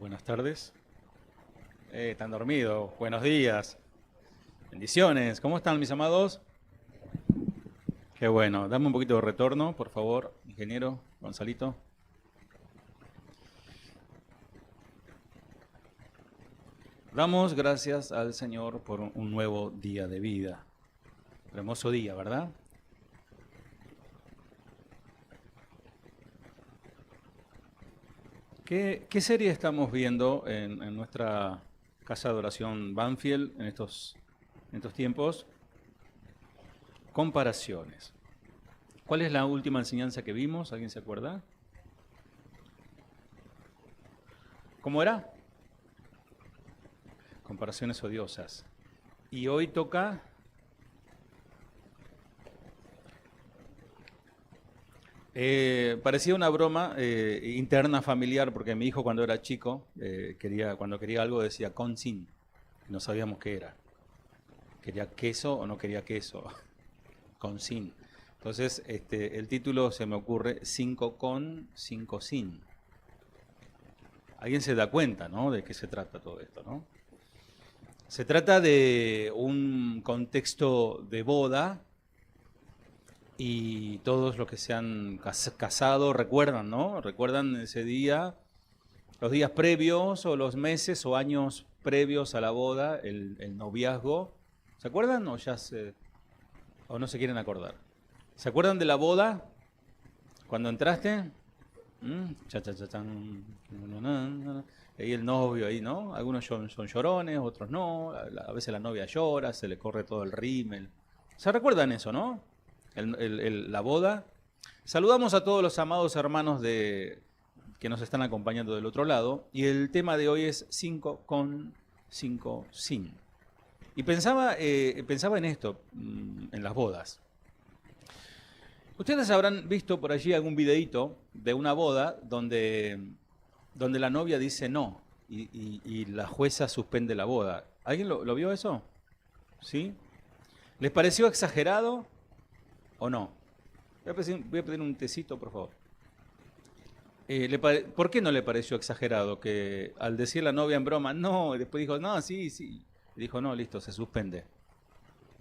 Buenas tardes. ¿Están dormidos? Buenos días. Bendiciones. ¿Cómo están, mis amados? Qué bueno. Dame un poquito de retorno, por favor, ingeniero Gonzalito. Damos gracias al Señor por un nuevo día de vida. Hermoso día, ¿verdad? ¿Qué serie estamos viendo en nuestra casa de oración Banfield en estos tiempos? Comparaciones. ¿Cuál es la última enseñanza que vimos? ¿Alguien se acuerda? ¿Cómo era? Comparaciones odiosas. Y hoy toca parecía una broma interna familiar, porque mi hijo cuando era chico, cuando quería algo decía con sin, no sabíamos qué era. ¿Quería queso o no quería queso? Con sin. Entonces el título se me ocurre 5 con, 5 sin. ¿Alguien se da cuenta, ¿no?, de qué se trata todo esto, ¿no? Se trata de un contexto de boda. Y todos los que se han casado recuerdan, ¿no? Recuerdan ese día, los días previos o los meses o años previos a la boda, el noviazgo. ¿Se acuerdan o o no se quieren acordar? ¿Se acuerdan de la boda? Cuando entraste, ahí el novio ahí, ¿no? Algunos son llorones, otros no. A veces la novia llora, se le corre todo el rímel. ¿Se recuerdan eso, no? La boda. Saludamos a todos los amados hermanos que nos están acompañando del otro lado. Y el tema de hoy es 5 con, 5 sin. Y pensaba en esto, en las bodas. Ustedes habrán visto por allí algún videíto de una boda donde la novia dice no y la jueza suspende la boda. ¿Alguien lo vio eso? ¿Sí? ¿Les pareció exagerado o no? Voy a pedir un tecito, por favor. ¿Por qué no le pareció exagerado que al decir la novia en broma, no, y después dijo, no, sí, sí, y dijo, no, listo, se suspende?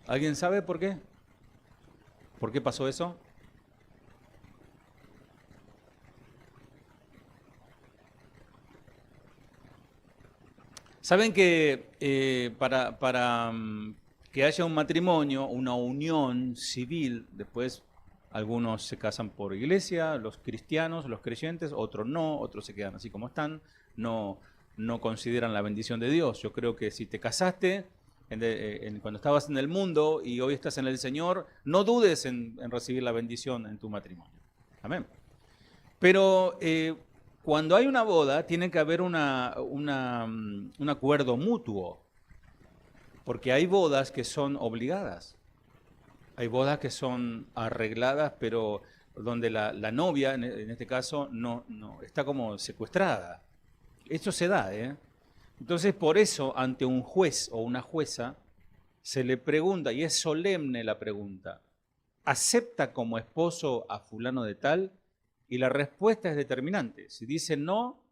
¿Alguien sabe por qué? ¿Por qué pasó eso? Saben que para que haya un matrimonio, una unión civil, después algunos se casan por iglesia, los cristianos, los creyentes, otros no, otros se quedan así como están, no consideran la bendición de Dios. Yo creo que si te casaste cuando estabas en el mundo y hoy estás en el Señor, no dudes en recibir la bendición en tu matrimonio. Amén. Pero cuando hay una boda, tiene que haber un acuerdo mutuo, porque hay bodas que son obligadas. Hay bodas que son arregladas, pero donde la novia, en este caso, no está como secuestrada. Eso se da, ¿eh? Entonces, por eso, ante un juez o una jueza, se le pregunta, y es solemne la pregunta, ¿acepta como esposo a fulano de tal? Y la respuesta es determinante. Si dice no,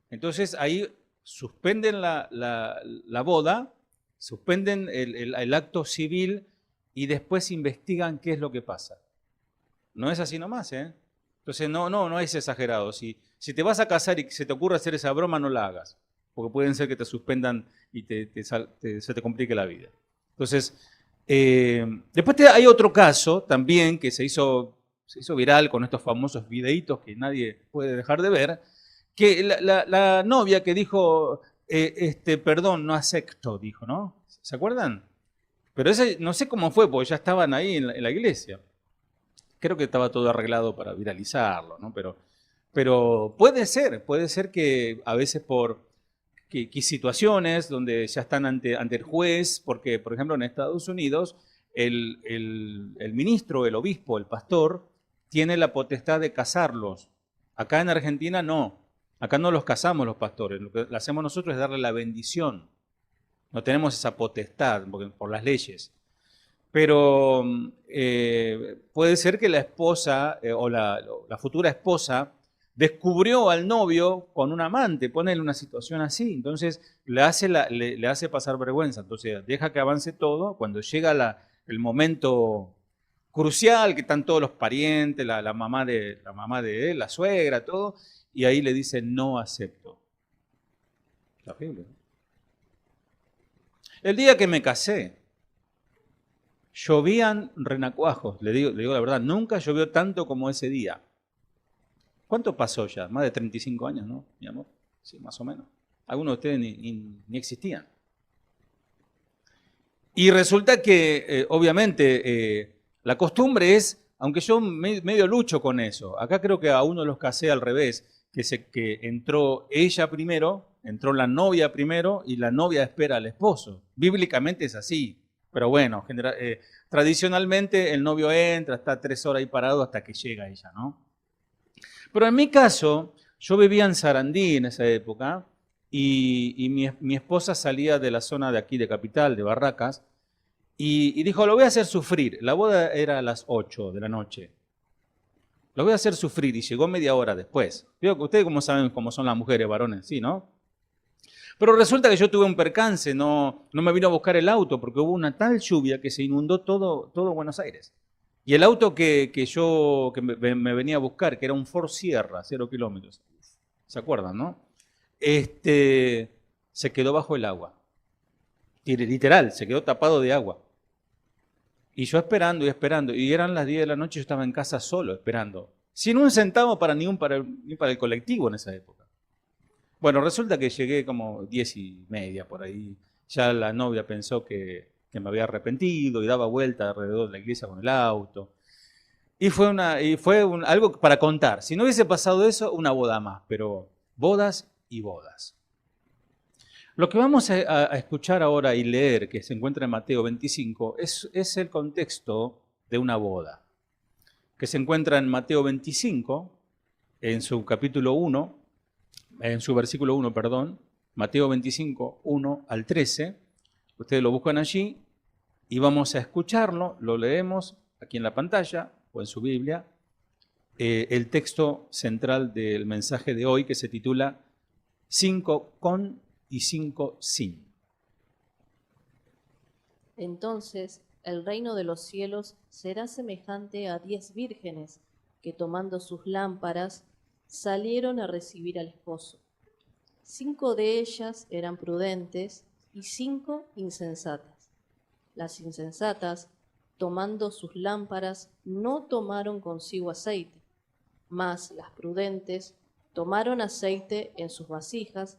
entonces ahí suspenden la boda, suspenden el acto civil y después investigan qué es lo que pasa. No es así nomás, ¿eh? Entonces no es exagerado. Si te vas a casar y se te ocurre hacer esa broma, no la hagas, porque pueden ser que te suspendan y se te complique la vida. Entonces, después hay otro caso también que se hizo viral con estos famosos videitos que nadie puede dejar de ver, que la novia que dijo, perdón, no acepto, dijo, ¿no? ¿Se acuerdan? Pero ese, no sé cómo fue, porque ya estaban ahí en la iglesia. Creo que estaba todo arreglado para viralizarlo, ¿no? Pero puede ser que a veces por que situaciones donde ya están ante el juez, porque, por ejemplo, en Estados Unidos, el ministro, el obispo, el pastor, tiene la potestad de casarlos. Acá en Argentina no. Acá no los casamos los pastores. Lo que hacemos nosotros es darle la bendición. No tenemos esa potestad por las leyes. Pero puede ser que la esposa o la futura esposa descubrió al novio con un amante, ponele una situación así, entonces le hace pasar vergüenza, entonces deja que avance todo, cuando llega el momento crucial, que están todos los parientes, la mamá de él, la suegra, todo, y ahí le dice, no acepto. Terrible, ¿no? El día que me casé, llovían renacuajos, le digo la verdad, nunca llovió tanto como ese día. ¿Cuánto pasó ya? Más de 35 años, ¿no, mi amor? Sí, más o menos. Algunos de ustedes ni existían. Y resulta que, obviamente, la costumbre es, aunque yo medio lucho con eso, acá creo que a uno los casé al revés, que entró ella primero, entró la novia primero y la novia espera al esposo. Bíblicamente es así, pero bueno, tradicionalmente el novio entra, está 3 horas ahí parado hasta que llega ella, ¿no? Pero en mi caso, yo vivía en Sarandí en esa época y mi esposa salía de la zona de aquí de Capital, de Barracas, y dijo, lo voy a hacer sufrir. La boda era a las 8 de la noche. Lo voy a hacer sufrir y llegó media hora después. Digo que ustedes como saben cómo son las mujeres, varones, ¿sí, no? Pero resulta que yo tuve un percance, no me vino a buscar el auto porque hubo una tal lluvia que se inundó todo Buenos Aires. Y el auto que me venía a buscar, que era un Ford Sierra, 0 kilómetros, ¿se acuerdan, no? Se quedó bajo el agua. Literal, se quedó tapado de agua. Y yo esperando y esperando, y eran las 10 de la noche, yo estaba en casa solo, esperando. Sin un centavo ni para el colectivo en esa época. Bueno, resulta que llegué como 10:30 por ahí. Ya la novia pensó que me había arrepentido y daba vuelta alrededor de la iglesia con el auto. Y fue algo para contar. Si no hubiese pasado eso, una boda más, pero bodas y bodas. Lo que vamos a escuchar ahora y leer, que se encuentra en Mateo 25, es el contexto de una boda, que se encuentra en Mateo 25, en su capítulo 1, en su versículo 1, perdón, Mateo 25, 1 al 13. Ustedes lo buscan allí y vamos a escucharlo, lo leemos aquí en la pantalla o en su Biblia, el texto central del mensaje de hoy que se titula 5 con y 5 sin. Entonces el reino de los cielos será semejante a 10 vírgenes que tomando sus lámparas salieron a recibir al esposo. 5 de ellas eran prudentes y 5 insensatas. Las insensatas, tomando sus lámparas, no tomaron consigo aceite, mas las prudentes tomaron aceite en sus vasijas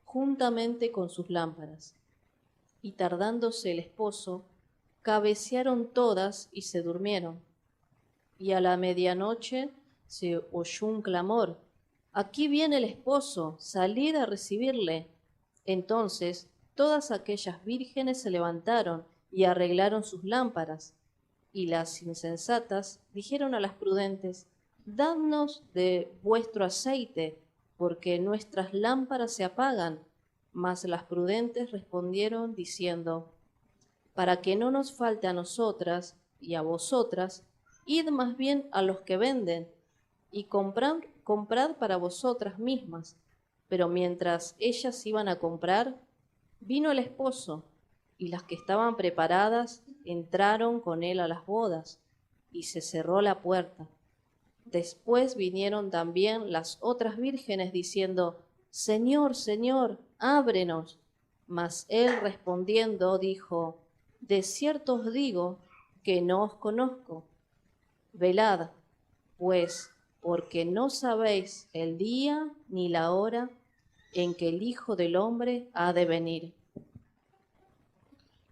juntamente con sus lámparas. Y tardándose el esposo, cabecearon todas y se durmieron. Y a la medianoche se oyó un clamor: «Aquí viene el esposo, salid a recibirle». Entonces todas aquellas vírgenes se levantaron y arreglaron sus lámparas. Y las insensatas dijeron a las prudentes: «Dadnos de vuestro aceite, porque nuestras lámparas se apagan». Mas las prudentes respondieron diciendo: «Para que no nos falte a nosotras y a vosotras, id más bien a los que venden y comprad para vosotras mismas». Pero mientras ellas iban a comprar, vino el esposo, y las que estaban preparadas entraron con él a las bodas, y se cerró la puerta. Después vinieron también las otras vírgenes diciendo: «Señor, Señor, ábrenos». Mas él respondiendo dijo: «De cierto os digo que no os conozco. Velad, pues, porque no sabéis el día ni la hora en que el Hijo del Hombre ha de venir».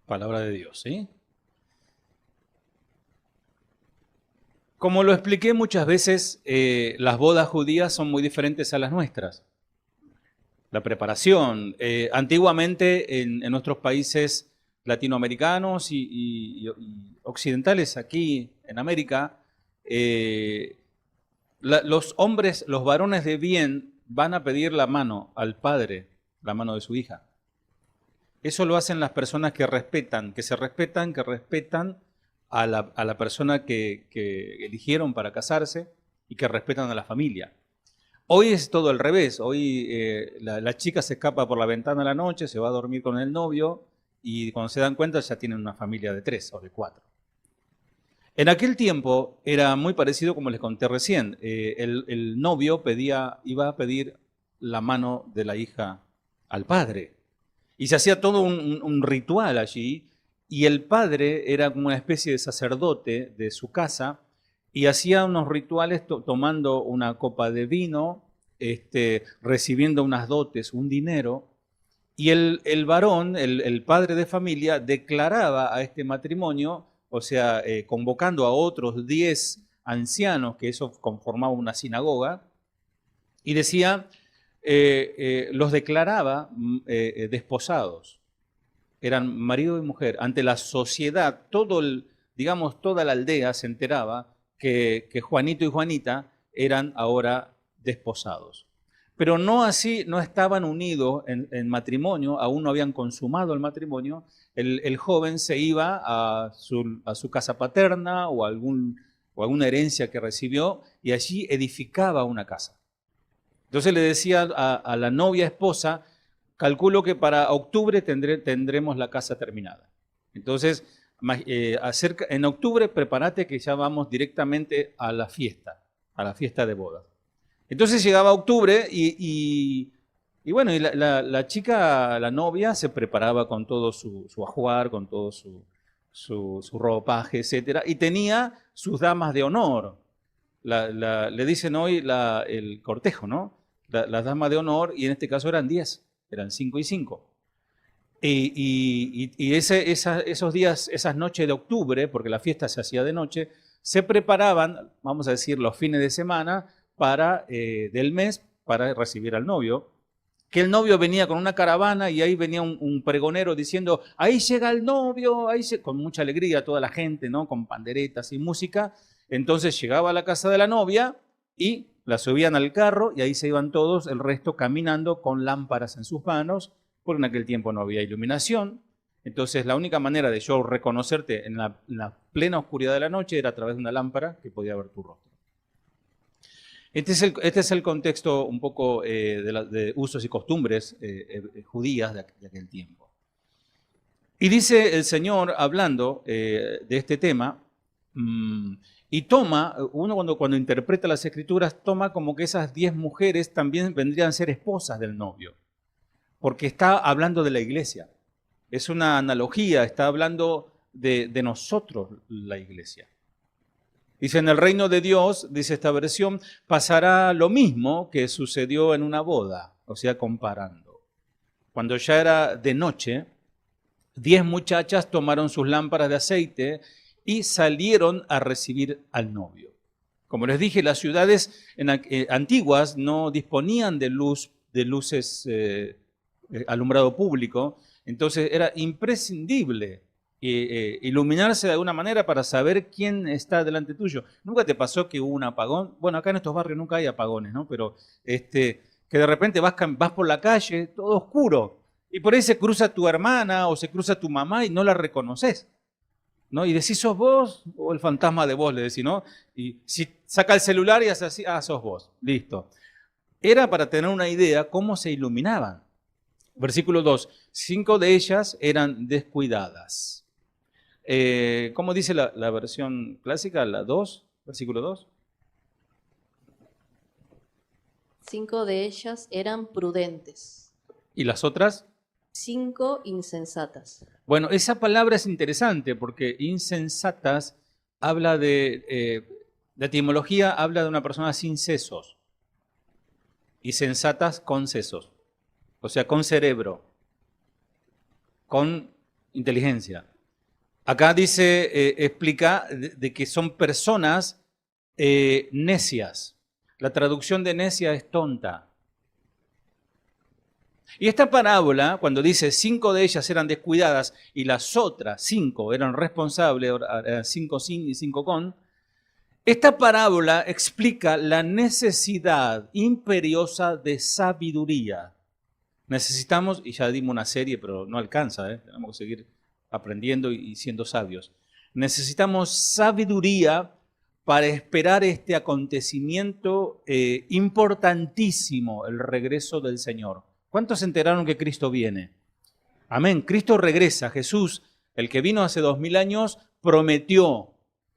Palabra de Dios, ¿sí? Como lo expliqué muchas veces, las bodas judías son muy diferentes a las nuestras. La preparación. Antiguamente en nuestros países latinoamericanos y occidentales, aquí en América, los hombres, los varones de bien, van a pedir la mano al padre, la mano de su hija. Eso lo hacen las personas que se respetan a la persona que eligieron para casarse y que respetan a la familia. Hoy es todo al revés. Hoy la chica se escapa por la ventana a la noche, se va a dormir con el novio y cuando se dan cuenta ya tienen una familia de 3 o de 4. En aquel tiempo era muy parecido como les conté recién. El novio iba a pedir la mano de la hija al padre. Y se hacía todo un ritual allí. Y el padre era como una especie de sacerdote de su casa y hacía unos rituales tomando una copa de vino, recibiendo unas dotes, un dinero. Y el varón, el padre de familia, declaraba a este matrimonio, o sea, convocando a otros 10 ancianos, que eso conformaba una sinagoga, y decía, los declaraba desposados. Eran marido y mujer. Ante la sociedad, digamos, toda la aldea se enteraba que Juanito y Juanita eran ahora desposados. Pero no así, no estaban unidos en matrimonio, aún no habían consumado el matrimonio. El joven se iba a su casa paterna o alguna herencia que recibió y allí edificaba una casa. Entonces le decía a la novia esposa, calculo que para octubre tendremos la casa terminada. Entonces, en octubre prepárate que ya vamos directamente a la fiesta de bodas. Entonces llegaba octubre y bueno, y la chica, la novia, se preparaba con todo su ajuar, con todo su ropaje, etc. Y tenía sus damas de honor. Le dicen hoy el cortejo, ¿no? Las damas de honor, y en este caso eran 10, eran 5 y 5. Y esos días, esas noches de octubre, porque la fiesta se hacía de noche, se preparaban, vamos a decir, los fines de semana del mes para recibir al novio. Que el novio venía con una caravana y ahí venía un pregonero diciendo, ahí llega el novio, con mucha alegría toda la gente, ¿no? Con panderetas y música. Entonces llegaba a la casa de la novia y la subían al carro y ahí se iban todos, el resto caminando con lámparas en sus manos, porque en aquel tiempo no había iluminación. Entonces la única manera de yo reconocerte en la plena oscuridad de la noche era a través de una lámpara que podía ver tu rostro. Este es el contexto un poco de usos y costumbres judías de aquel tiempo. Y dice el Señor, hablando de este tema, y toma, uno cuando interpreta las Escrituras, toma como que esas 10 mujeres también vendrían a ser esposas del novio, porque está hablando de la iglesia. Es una analogía, está hablando de nosotros, la iglesia. Dice, en el reino de Dios, dice esta versión, pasará lo mismo que sucedió en una boda, o sea, comparando. Cuando ya era de noche, 10 muchachas tomaron sus lámparas de aceite y salieron a recibir al novio. Como les dije, las ciudades antiguas no disponían de luces alumbrado público, entonces era imprescindible iluminarse de alguna manera para saber quién está delante tuyo. ¿Nunca te pasó que hubo un apagón? Bueno, acá en estos barrios nunca hay apagones, ¿no? Pero que de repente vas por la calle, todo oscuro, y por ahí se cruza tu hermana o se cruza tu mamá y no la reconoces, ¿no? Y decís, ¿sos vos? O el fantasma de vos, le decís, ¿no? Y si saca el celular y hace así, sos vos, listo. Era para tener una idea cómo se iluminaban. Versículo 2, 5 de ellas eran descuidadas. ¿Cómo dice la versión clásica? La 2, versículo 2. 5 de ellas eran prudentes. ¿Y las otras? 5 insensatas. Bueno, esa palabra es interesante porque insensatas habla de etimología, habla de una persona sin sesos. Y sensatas con sesos. O sea, con cerebro, con inteligencia. Acá dice, explica de que son personas necias. La traducción de necia es tonta. Y esta parábola, cuando dice 5 de ellas eran descuidadas y las otras 5 eran responsables, 5 sin y 5 con, esta parábola explica la necesidad imperiosa de sabiduría. Necesitamos, y ya dimos una serie, pero no alcanza, tenemos que seguir aprendiendo y siendo sabios. Necesitamos sabiduría para esperar este acontecimiento importantísimo, el regreso del Señor. ¿Cuántos se enteraron que Cristo viene? Amén. Cristo regresa. Jesús, el que vino hace 2000 años, prometió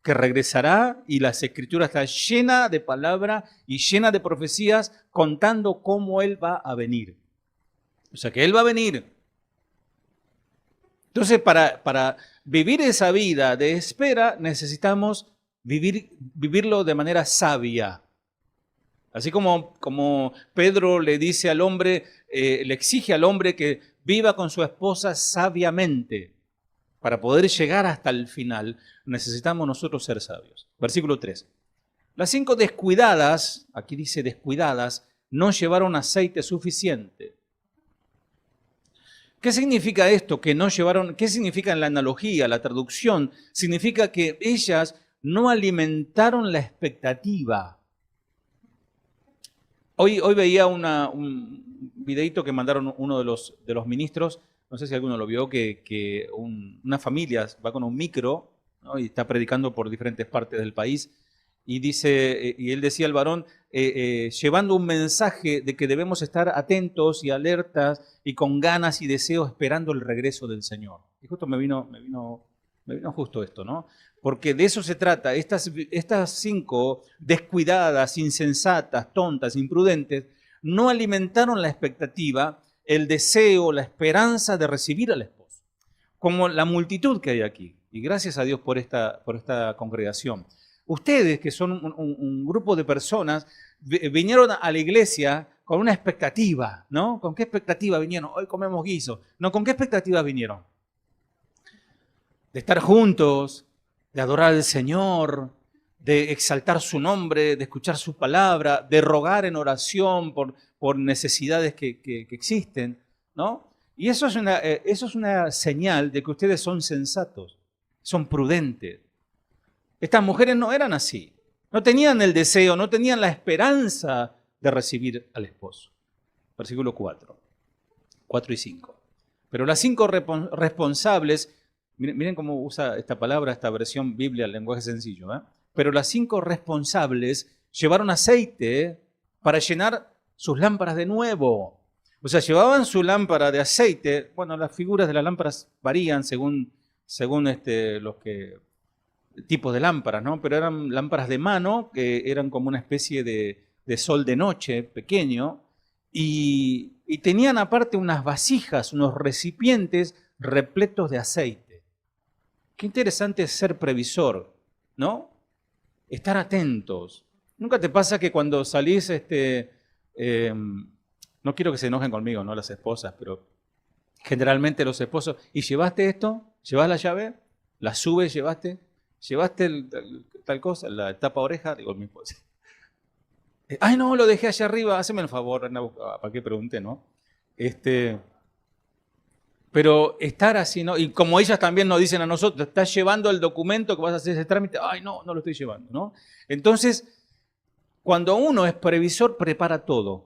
que regresará y las Escrituras están llenas de palabra y llenas de profecías contando cómo Él va a venir. O sea que Él va a venir. Entonces, para vivir esa vida de espera, necesitamos vivirlo de manera sabia. Así como Pedro le dice al hombre, le exige al hombre que viva con su esposa sabiamente. Para poder llegar hasta el final, necesitamos nosotros ser sabios. Versículo 3. Las 5 descuidadas, aquí dice descuidadas, no llevaron aceite suficiente. ¿Qué significa esto? Que no llevaron, ¿qué significa en la analogía, la traducción? Significa que ellas no alimentaron la expectativa. Hoy veía un videito que mandaron uno de los ministros, no sé si alguno lo vio, que una familia va con un micro, ¿no? Y está predicando por diferentes partes del país y dice, y él decía al varón, llevando un mensaje de que debemos estar atentos y alertas y con ganas y deseos esperando el regreso del Señor. Y justo me vino justo esto, ¿no? Porque de eso se trata. Estas 5 descuidadas, insensatas, tontas, imprudentes, no alimentaron la expectativa, el deseo, la esperanza de recibir al esposo, como la multitud que hay aquí. Y gracias a Dios por esta congregación. Ustedes, que son un grupo de personas, vinieron a la iglesia con una expectativa, ¿no? ¿Con qué expectativa vinieron? Hoy comemos guiso. No, ¿con qué expectativa vinieron? De estar juntos, de adorar al Señor, de exaltar su nombre, de escuchar su palabra, de rogar en oración por necesidades que existen, ¿no? Y eso es una señal de que ustedes son sensatos, son prudentes. Estas mujeres no eran así, no tenían el deseo, no tenían la esperanza de recibir al esposo. Versículo 4 y 5. Pero las 5 responsables, miren cómo usa esta palabra, esta versión Biblia, el lenguaje sencillo, ¿eh? Pero las 5 responsables llevaron aceite para llenar sus lámparas de nuevo. O sea, llevaban su lámpara de aceite. Bueno, las figuras de las lámparas varían según los tipos de lámparas, ¿no? Pero eran lámparas de mano, que eran como una especie de sol de noche pequeño, y tenían aparte unas vasijas, unos recipientes repletos de aceite. Qué interesante es ser previsor, ¿no? Estar atentos. ¿Nunca te pasa que cuando salís, no quiero que se enojen conmigo, ¿no? Las esposas, pero generalmente los esposos, ¿y llevaste esto? ¿Llevas la llave? ¿La subes? ¿Llevaste tal cosa? ¿La tapa oreja? Digo, mi esposa. Ay, no, lo dejé allá arriba, hazme el favor, anda a buscar, ¿para qué pregunté, no? Pero estar así, ¿no? Y como ellas también nos dicen a nosotros, estás llevando el documento que vas a hacer ese trámite, ay, no lo estoy llevando, ¿no? Entonces, cuando uno es previsor, prepara todo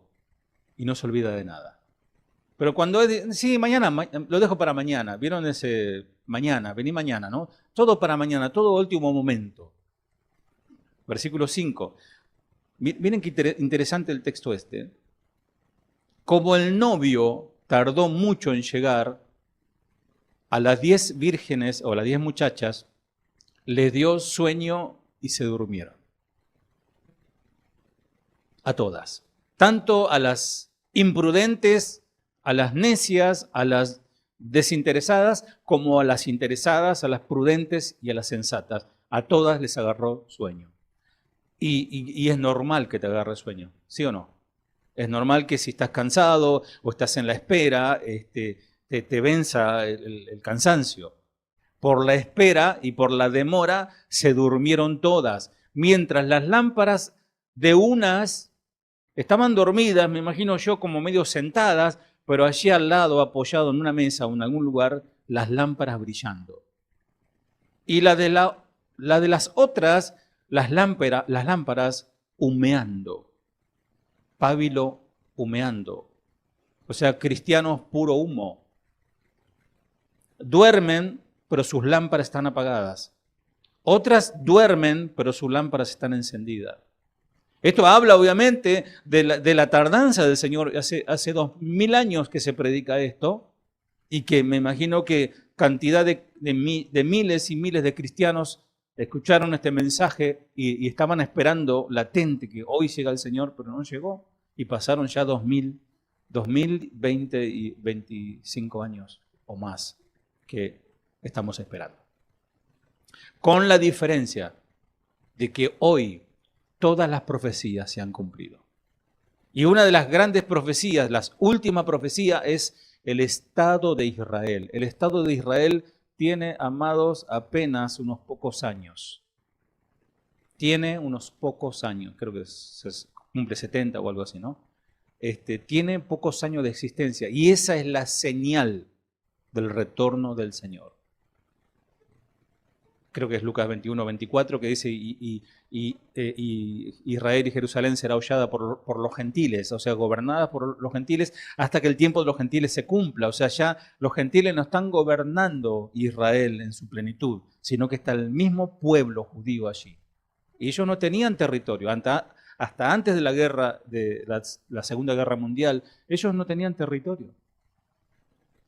y no se olvida de nada. Pero cuando es, sí, mañana, lo dejo para mañana, ¿vieron ese mañana? Vení mañana, ¿no? Todo para mañana, todo último momento. Versículo 5. Miren qué interesante el texto este. Como el novio tardó mucho en llegar, a las 10 vírgenes o a las 10 muchachas les dio sueño y se durmieron. A todas. Tanto a las imprudentes, a las necias, a las desinteresadas, como a las interesadas, a las prudentes y a las sensatas. A todas les agarró sueño. Y es normal que te agarre sueño, ¿sí o no? Es normal que si estás cansado o estás en la espera, te venza el cansancio. Por la espera y por la demora se durmieron todas, mientras las lámparas de unas estaban dormidas, me imagino yo, como medio sentadas, pero allí al lado, apoyado en una mesa o en algún lugar, las lámparas brillando. Y la de las otras, las lámparas humeando. Pábilo humeando. O sea, cristianos puro humo. Duermen, pero sus lámparas están apagadas. Otras duermen, pero sus lámparas están encendidas. Esto habla obviamente de la tardanza del Señor. Hace 2000 años que se predica esto y que me imagino que cantidad de miles y miles de cristianos escucharon este mensaje y estaban esperando latente que hoy llega el Señor, pero no llegó. Y pasaron ya 2020 y 25 años o más que estamos esperando. Con la diferencia de que hoy todas las profecías se han cumplido. Y una de las grandes profecías, la última profecía, es el Estado de Israel. El Estado de Israel tiene, amados, apenas unos pocos años. Tiene unos pocos años, creo que se cumple 70 o algo así, ¿no? Tiene pocos años de existencia y esa es la señal del retorno del Señor. Creo que es Lucas 21, 24, que dice, Israel y Jerusalén será hollada por los gentiles, o sea, gobernada por los gentiles hasta que el tiempo de los gentiles se cumpla. O sea, ya los gentiles no están gobernando Israel en su plenitud, sino que está el mismo pueblo judío allí. Y ellos no tenían territorio. Hasta antes de la guerra, de la Segunda Guerra Mundial, ellos no tenían territorio.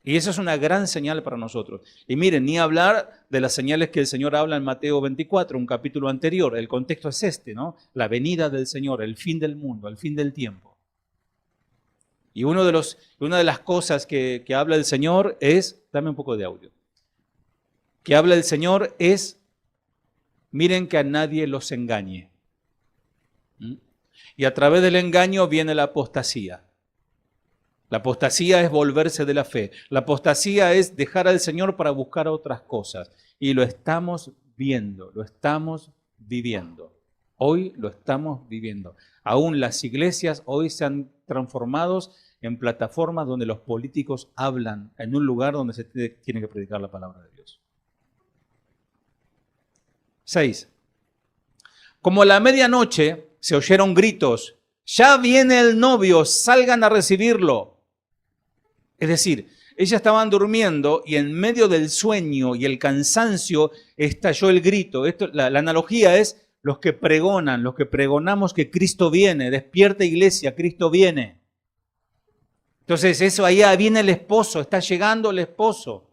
Y eso es una gran señal para nosotros. Y miren, ni hablar de las señales que el Señor habla en Mateo 24, un capítulo anterior. El contexto es este, ¿no? La venida del Señor, el fin del mundo, el fin del tiempo. Y una de las cosas que habla el Señor es, dame un poco de audio, que habla el Señor es, miren que a nadie los engañe. Y a través del engaño viene la apostasía. La apostasía es volverse de la fe. La apostasía es dejar al Señor para buscar otras cosas. Y lo estamos viendo, lo estamos viviendo. Hoy lo estamos viviendo. Aún las iglesias hoy se han transformado en plataformas donde los políticos hablan en un lugar donde se tiene que predicar la palabra de Dios. 6. Como a la medianoche se oyeron gritos, ya viene el novio, salgan a recibirlo. Es decir, ellas estaban durmiendo y en medio del sueño y el cansancio estalló el grito. La analogía es los que pregonan, los que pregonamos que Cristo viene. Despierta iglesia, Cristo viene. Entonces eso, ahí viene el esposo, está llegando el esposo.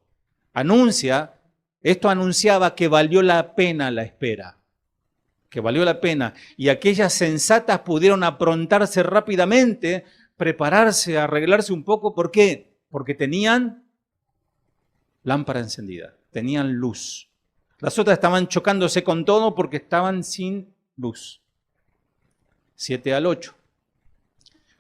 Esto anunciaba que valió la pena la espera. Que valió la pena. Y aquellas sensatas pudieron aprontarse rápidamente, prepararse, arreglarse un poco. ¿Por qué? Porque tenían lámpara encendida, tenían luz. Las otras estaban chocándose con todo porque estaban sin luz. 7 al 8.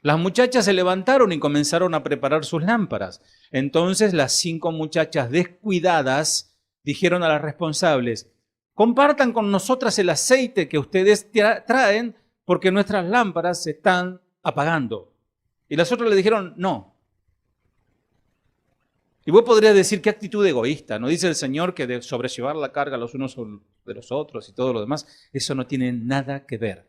Las muchachas se levantaron y comenzaron a preparar sus lámparas. Entonces las 5 muchachas descuidadas dijeron a las responsables, compartan con nosotras el aceite que ustedes traen porque nuestras lámparas se están apagando. Y las otras le dijeron, no. Y vos podrías decir, qué actitud egoísta. ¿No dice el Señor que de sobrellevar la carga los unos de los otros y todo lo demás? Eso no tiene nada que ver.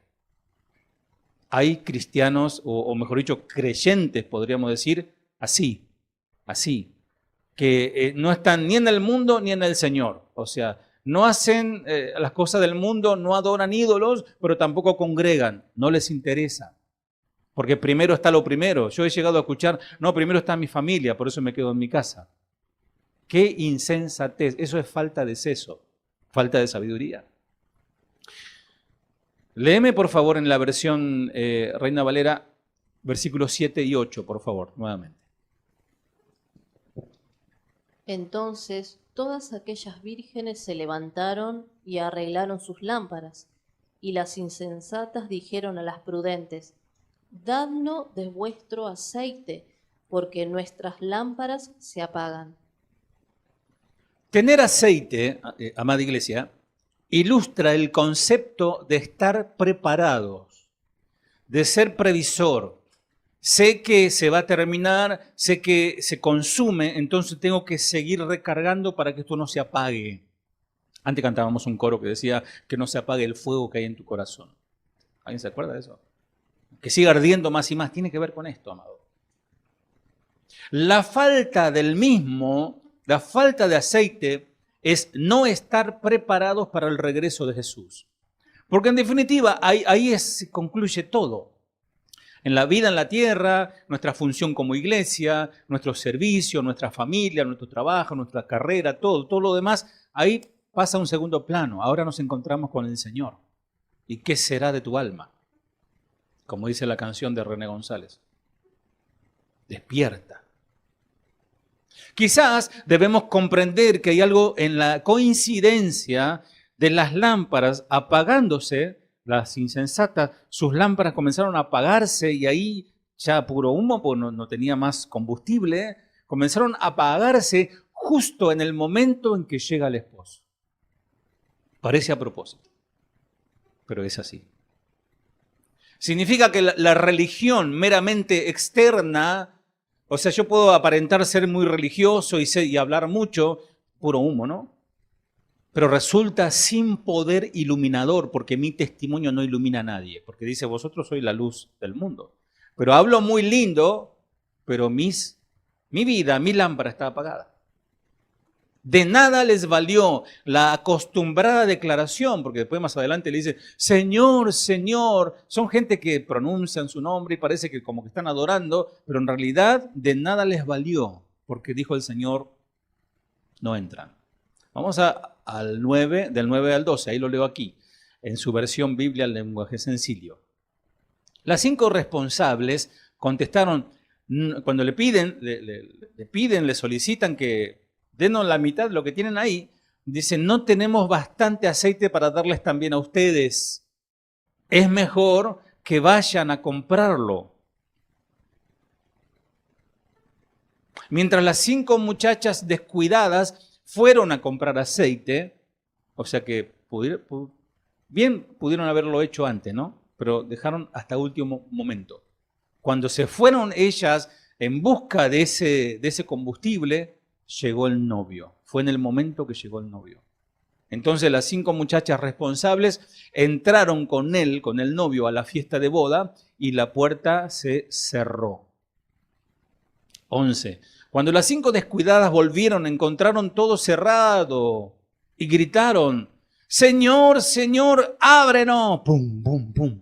Hay cristianos, o mejor dicho, creyentes, podríamos decir, así, que no están ni en el mundo ni en el Señor. O sea, no hacen las cosas del mundo, no adoran ídolos, pero tampoco congregan, no les interesa. Porque primero está lo primero. Yo he llegado a escuchar, no, primero está mi familia, por eso me quedo en mi casa. ¡Qué insensatez! Eso es falta de seso, falta de sabiduría. Léeme, por favor, en la versión Reina Valera, versículos 7 y 8, por favor, nuevamente. Entonces todas aquellas vírgenes se levantaron y arreglaron sus lámparas, y las insensatas dijeron a las prudentes, dadnos de vuestro aceite, porque nuestras lámparas se apagan. Tener aceite, amada iglesia, ilustra el concepto de estar preparados, de ser previsor. Sé que se va a terminar, sé que se consume, entonces tengo que seguir recargando para que esto no se apague. Antes cantábamos un coro que decía que no se apague el fuego que hay en tu corazón. ¿Alguien se acuerda de eso? Que siga ardiendo más y más. Tiene que ver con esto, amado. La falta del mismo, la falta de aceite, es no estar preparados para el regreso de Jesús. Porque en definitiva, ahí se concluye todo. En la vida en la tierra, nuestra función como iglesia, nuestro servicio, nuestra familia, nuestro trabajo, nuestra carrera, todo lo demás, ahí pasa a un segundo plano. Ahora nos encontramos con el Señor. ¿Y qué será de tu alma? Como dice la canción de René González. Despierta. Quizás debemos comprender que hay algo en la coincidencia de las lámparas apagándose, las insensatas, sus lámparas comenzaron a apagarse y ahí ya puro humo, pues no tenía más combustible, comenzaron a apagarse justo en el momento en que llega el esposo. Parece a propósito, pero es así. Significa que la religión meramente externa, o sea, yo puedo aparentar ser muy religioso y hablar mucho, puro humo, ¿no? Pero resulta sin poder iluminador, porque mi testimonio no ilumina a nadie, porque dice, vosotros sois la luz del mundo. Pero hablo muy lindo, pero mi vida, mi lámpara está apagada. De nada les valió la acostumbrada declaración, porque después más adelante le dice, Señor, Señor. Son gente que pronuncian su nombre y parece que como que están adorando, pero en realidad de nada les valió, porque dijo el Señor, no entran. Vamos al 9, del 9 al 12, ahí lo leo aquí, en su versión Biblia, el lenguaje sencillo. Las 5 responsables contestaron, cuando le piden, le solicitan que denos la mitad de lo que tienen ahí, dicen, no tenemos bastante aceite para darles también a ustedes. Es mejor que vayan a comprarlo. Mientras las 5 muchachas descuidadas fueron a comprar aceite, o sea que pudieron haberlo hecho antes, ¿no? Pero dejaron hasta último momento. Cuando se fueron ellas en busca de ese combustible, llegó el novio. Fue en el momento que llegó el novio. Entonces las 5 muchachas responsables entraron con el novio, a la fiesta de boda y la puerta se cerró. 11. Cuando las 5 descuidadas volvieron, encontraron todo cerrado y gritaron, Señor, Señor, ábrenos. Pum, pum, pum.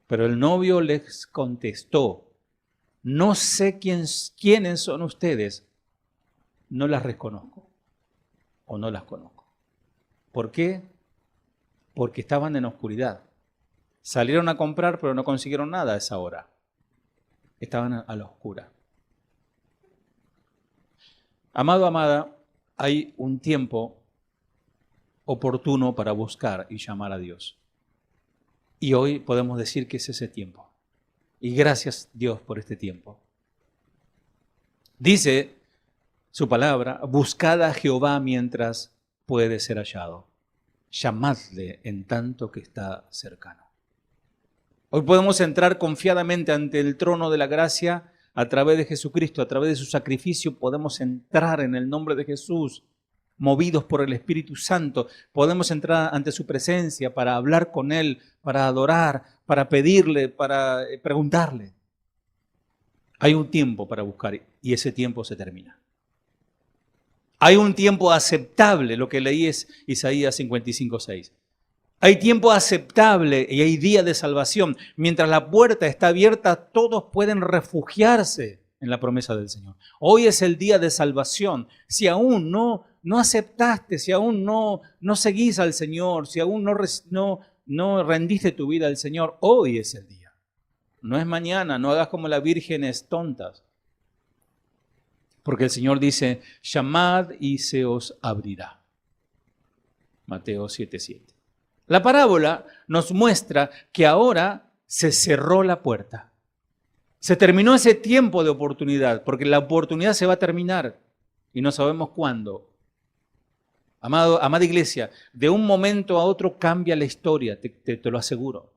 Pero el novio les contestó, no sé quiénes son ustedes, no las reconozco o no las conozco. ¿Por qué? Porque estaban en oscuridad. Salieron a comprar, pero no consiguieron nada a esa hora. Estaban a la oscura. Amado, amada, hay un tiempo oportuno para buscar y llamar a Dios. Y hoy podemos decir que es ese tiempo. Y gracias Dios por este tiempo. Dice su palabra, buscad a Jehová mientras puede ser hallado. Llamadle en tanto que está cercano. Hoy podemos entrar confiadamente ante el trono de la gracia a través de Jesucristo, a través de su sacrificio, podemos entrar en el nombre de Jesús, movidos por el Espíritu Santo. Podemos entrar ante su presencia para hablar con Él, para adorar, para pedirle, para preguntarle. Hay un tiempo para buscar y ese tiempo se termina. Hay un tiempo aceptable, lo que leí es Isaías 55:6. Hay tiempo aceptable y hay día de salvación. Mientras la puerta está abierta, todos pueden refugiarse en la promesa del Señor. Hoy es el día de salvación. Si aún no aceptaste, si aún no seguís al Señor, si aún no rendiste tu vida al Señor, hoy es el día. No es mañana, no hagas como las vírgenes tontas. Porque el Señor dice, llamad y se os abrirá. Mateo 7:7. La parábola nos muestra que ahora se cerró la puerta. Se terminó ese tiempo de oportunidad, porque la oportunidad se va a terminar y no sabemos cuándo. Amada iglesia, de un momento a otro cambia la historia, te lo aseguro.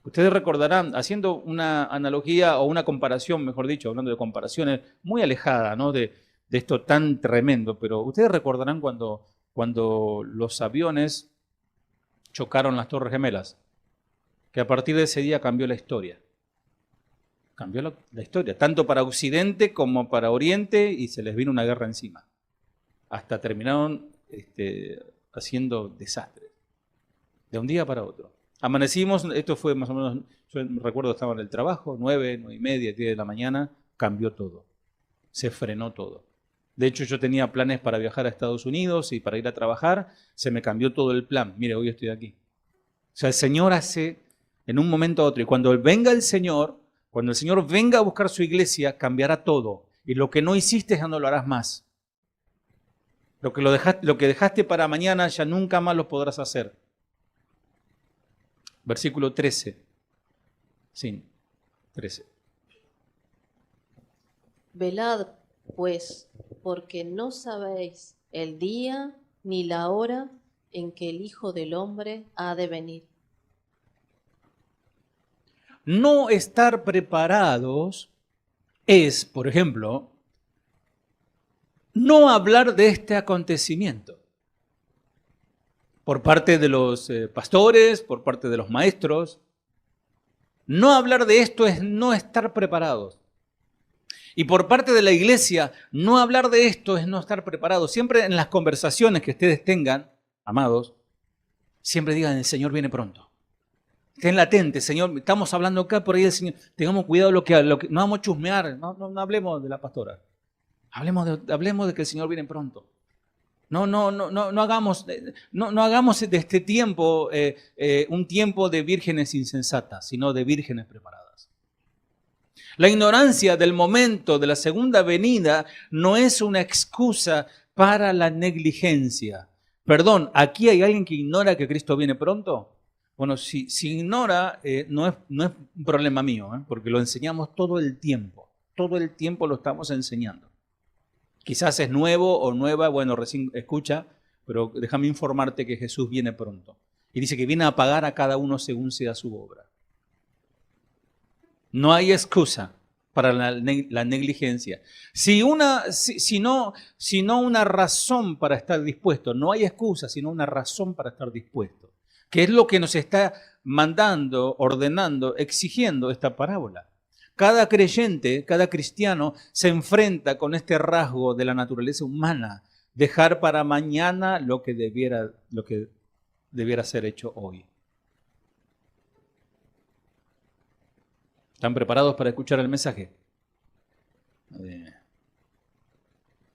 Ustedes recordarán, haciendo una analogía o una comparación, mejor dicho, hablando de comparaciones muy alejadas, ¿no? de esto tan tremendo, pero ustedes recordarán cuando los aviones chocaron las Torres Gemelas, que a partir de ese día cambió la historia. Cambió la historia, tanto para Occidente como para Oriente, y se les vino una guerra encima. hasta terminaron haciendo desastres, de un día para otro. Amanecimos, esto fue más o menos, yo recuerdo estaba en el trabajo, 9, 9:30, 10 de la mañana, cambió todo, se frenó todo. De hecho, yo tenía planes para viajar a Estados Unidos y para ir a trabajar, se me cambió todo el plan. Mire, hoy estoy aquí. O sea, el Señor hace en un momento a otro. Y cuando venga el Señor, cuando el Señor venga a buscar su iglesia, cambiará todo. Y lo que no hiciste ya no lo harás más. Lo que dejaste para mañana ya nunca más lo podrás hacer. Versículo 13. Sí, 13. Velad, pues, porque no sabéis el día ni la hora en que el Hijo del Hombre ha de venir. No estar preparados es, por ejemplo, no hablar de este acontecimiento por parte de los pastores, por parte de los maestros. No hablar de esto es no estar preparados. Y por parte de la iglesia, no hablar de esto es no estar preparados. Siempre en las conversaciones que ustedes tengan, amados, siempre digan, el Señor viene pronto. Estén latentes, Señor, estamos hablando acá, por ahí el Señor, tengamos cuidado lo que no vamos a chusmear, no hablemos de la pastora. Hablemos de que el Señor viene pronto. No hagamos de este tiempo un tiempo de vírgenes insensatas, sino de vírgenes preparadas. La ignorancia del momento de la segunda venida no es una excusa para la negligencia. Perdón, ¿aquí hay alguien que ignora que Cristo viene pronto? Bueno, si ignora, no es un problema mío, porque lo enseñamos todo el tiempo lo estamos enseñando. Quizás es nuevo o nueva, bueno, recién escucha, pero déjame informarte que Jesús viene pronto. Y dice que viene a pagar a cada uno según sea su obra. No hay excusa para la negligencia. Sino una razón para estar dispuesto. No hay excusa, sino una razón para estar dispuesto. Que es lo que nos está mandando, ordenando, exigiendo esta parábola. Cada creyente, cada cristiano se enfrenta con este rasgo de la naturaleza humana. Dejar para mañana lo que debiera ser hecho hoy. ¿Están preparados para escuchar el mensaje?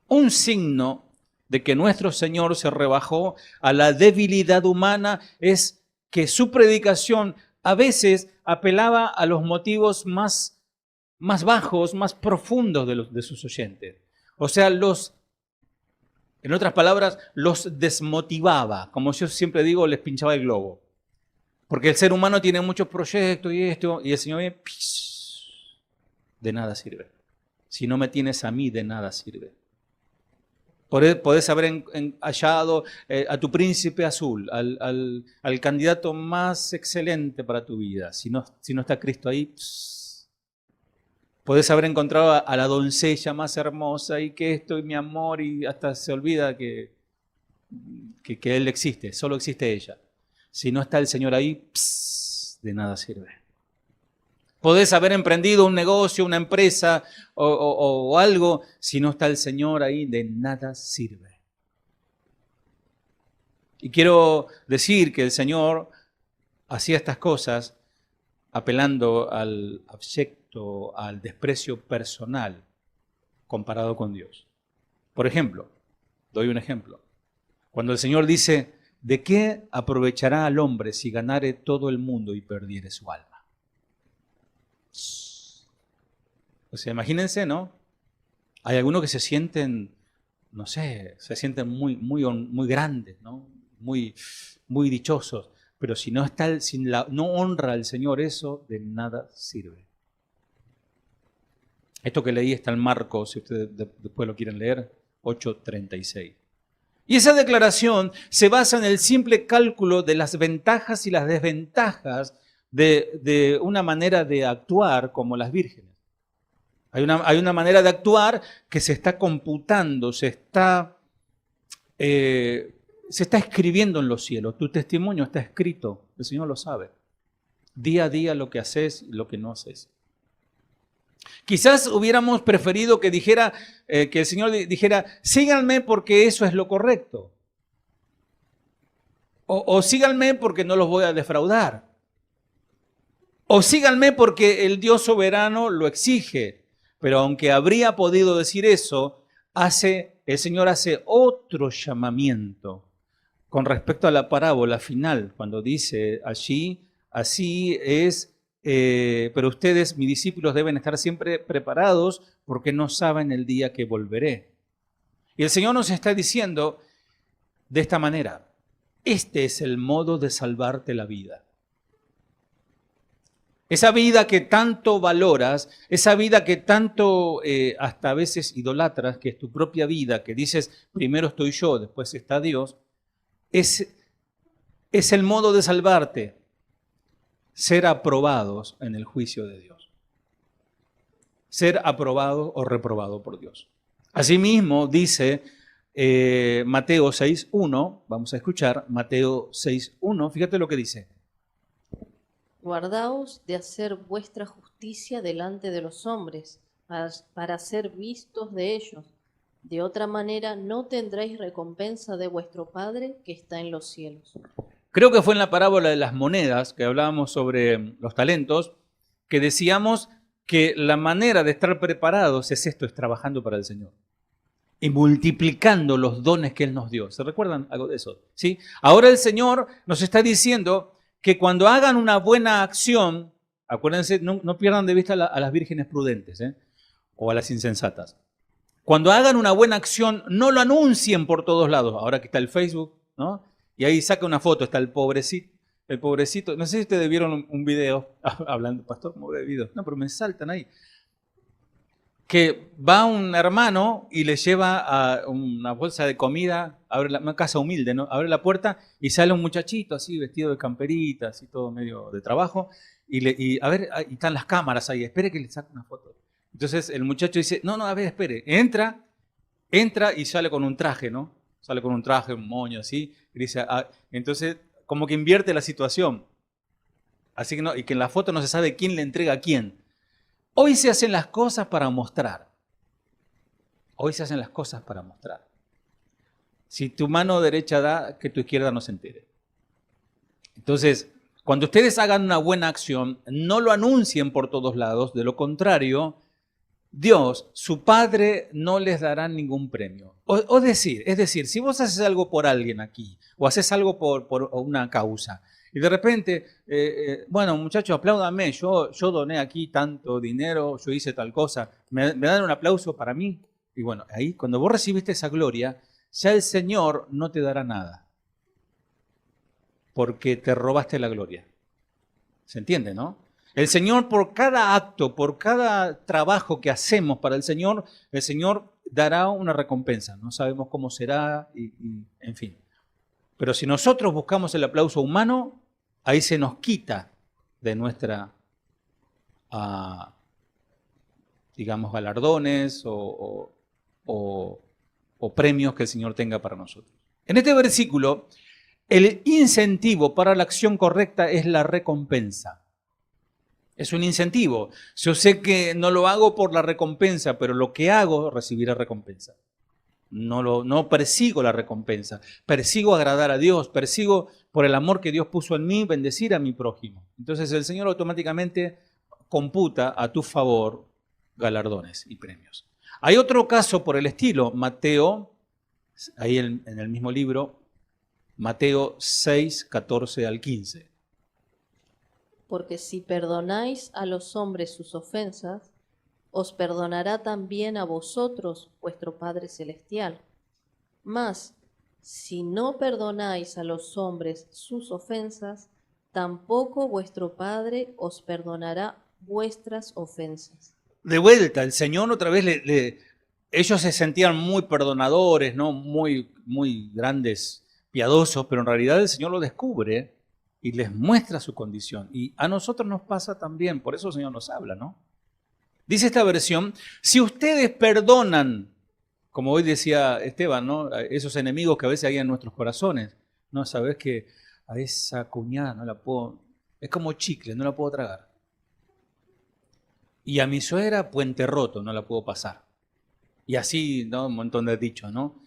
Un signo de que nuestro Señor se rebajó a la debilidad humana es que su predicación a veces apelaba a los motivos más bajos, más profundos de sus oyentes. O sea, en otras palabras, los desmotivaba. Como yo siempre digo, les pinchaba el globo. Porque el ser humano tiene muchos proyectos y el Señor viene, de nada sirve. Si no me tienes a mí, de nada sirve. Podés haber hallado a tu príncipe azul, al candidato más excelente para tu vida. Si no está Cristo ahí, podés haber encontrado a la doncella más hermosa y que esto y mi amor, y hasta se olvida que Él existe, solo existe ella. Si no está el Señor ahí, de nada sirve. Podés haber emprendido un negocio, una empresa o algo, si no está el Señor ahí, de nada sirve. Y quiero decir que el Señor hacía estas cosas apelando al abyecto, al desprecio personal comparado con Dios. Por ejemplo, doy un ejemplo. Cuando el Señor dice, ¿de qué aprovechará al hombre si ganare todo el mundo y perdiere su alma? O sea, imagínense, ¿no? Hay algunos que se sienten, no sé, se sienten muy grandes, ¿no? Muy dichosos. Pero si no no honra al Señor, eso de nada sirve. Esto que leí está en Marcos, si ustedes después lo quieren leer, 8:36. Y esa declaración se basa en el simple cálculo de las ventajas y las desventajas de una manera de actuar como las vírgenes. Hay una manera de actuar que se está computando, se está escribiendo en los cielos. Tu testimonio está escrito, el Señor lo sabe. Día a día lo que haces y lo que no haces. Quizás hubiéramos preferido que dijera, que el Señor dijera, síganme porque eso es lo correcto. O síganme porque no los voy a defraudar. O síganme porque el Dios soberano lo exige. Pero aunque habría podido decir eso, el Señor hace otro llamamiento con respecto a la parábola final, cuando dice allí, así es, pero ustedes, mis discípulos, deben estar siempre preparados porque no saben el día que volveré. Y el Señor nos está diciendo de esta manera, este es el modo de salvarte la vida. Esa vida que tanto valoras, esa vida que tanto hasta a veces idolatras, que es tu propia vida, que dices, primero estoy yo, después está Dios, es el modo de salvarte, ser aprobados en el juicio de Dios. Ser aprobado o reprobado por Dios. Asimismo, dice Mateo 6.1, vamos a escuchar Mateo 6.1, fíjate lo que dice. Guardaos de hacer vuestra justicia delante de los hombres, para ser vistos de ellos. De otra manera no tendréis recompensa de vuestro Padre que está en los cielos. Creo que fue en la parábola de las monedas, que hablábamos sobre los talentos, que decíamos que la manera de estar preparados es esto, es trabajando para el Señor. Y multiplicando los dones que Él nos dio. ¿Se recuerdan algo de eso? ¿Sí? Ahora el Señor nos está diciendo que cuando hagan una buena acción, acuérdense, no pierdan de vista a las vírgenes prudentes, o a las insensatas. Cuando hagan una buena acción, no lo anuncien por todos lados. Ahora que está el Facebook, ¿no? Y ahí saca una foto, está el pobrecito. No sé si ustedes vieron un video, hablando, pastor, ¿cómo ve videos? No, pero me saltan ahí. Que va un hermano y le lleva a una bolsa de comida, una casa humilde, ¿no? Abre la puerta y sale un muchachito así, vestido de camperita, así todo medio de trabajo, y están las cámaras ahí, espere que le saque una foto. Entonces el muchacho dice, no, a ver, espere, entra y sale con un traje, ¿no? Sale con un traje, un moño así, y dice, entonces como que invierte la situación. Así que no, y que en la foto no se sabe quién le entrega a quién. Hoy se hacen las cosas para mostrar. Hoy se hacen las cosas para mostrar. Si tu mano derecha da, que tu izquierda no se entere. Entonces, cuando ustedes hagan una buena acción, no lo anuncien por todos lados. De lo contrario, Dios, su Padre, no les dará ningún premio. Es decir, si vos haces algo por alguien aquí, o haces algo por una causa, y de repente, bueno, muchachos, apláudanme, yo doné aquí tanto dinero, yo hice tal cosa, ¿me dan un aplauso para mí? Y bueno, ahí cuando vos recibiste esa gloria, ya el Señor no te dará nada, porque te robaste la gloria. ¿Se entiende, no? El Señor, por cada acto, por cada trabajo que hacemos para el Señor dará una recompensa. No sabemos cómo será, y en fin. Pero si nosotros buscamos el aplauso humano, ahí se nos quita de nuestra, digamos, galardones o premios que el Señor tenga para nosotros. En este versículo, el incentivo para la acción correcta es la recompensa. Es un incentivo. Yo sé que no lo hago por la recompensa, pero lo que hago recibirá recompensa. No persigo la recompensa, persigo agradar a Dios, persigo por el amor que Dios puso en mí, bendecir a mi prójimo. Entonces el Señor automáticamente computa a tu favor galardones y premios. Hay otro caso por el estilo, Mateo, ahí en el mismo libro, Mateo 6, 14 al 15. Porque si perdonáis a los hombres sus ofensas, os perdonará también a vosotros vuestro Padre Celestial. Mas, si no perdonáis a los hombres sus ofensas, tampoco vuestro Padre os perdonará vuestras ofensas. De vuelta, el Señor otra vez ellos se sentían muy perdonadores, ¿no? Muy grandes, piadosos, pero en realidad el Señor lo descubre y les muestra su condición. Y a nosotros nos pasa también, por eso el Señor nos habla, ¿no? Dice esta versión, si ustedes perdonan, como hoy decía Esteban, ¿no? Esos enemigos que a veces hay en nuestros corazones, ¿no? Sabes que a esa cuñada no la puedo, es como chicle, no la puedo tragar. y a mi suegra puente roto, no la puedo pasar. Y así, ¿no? Un montón de dichos, ¿no?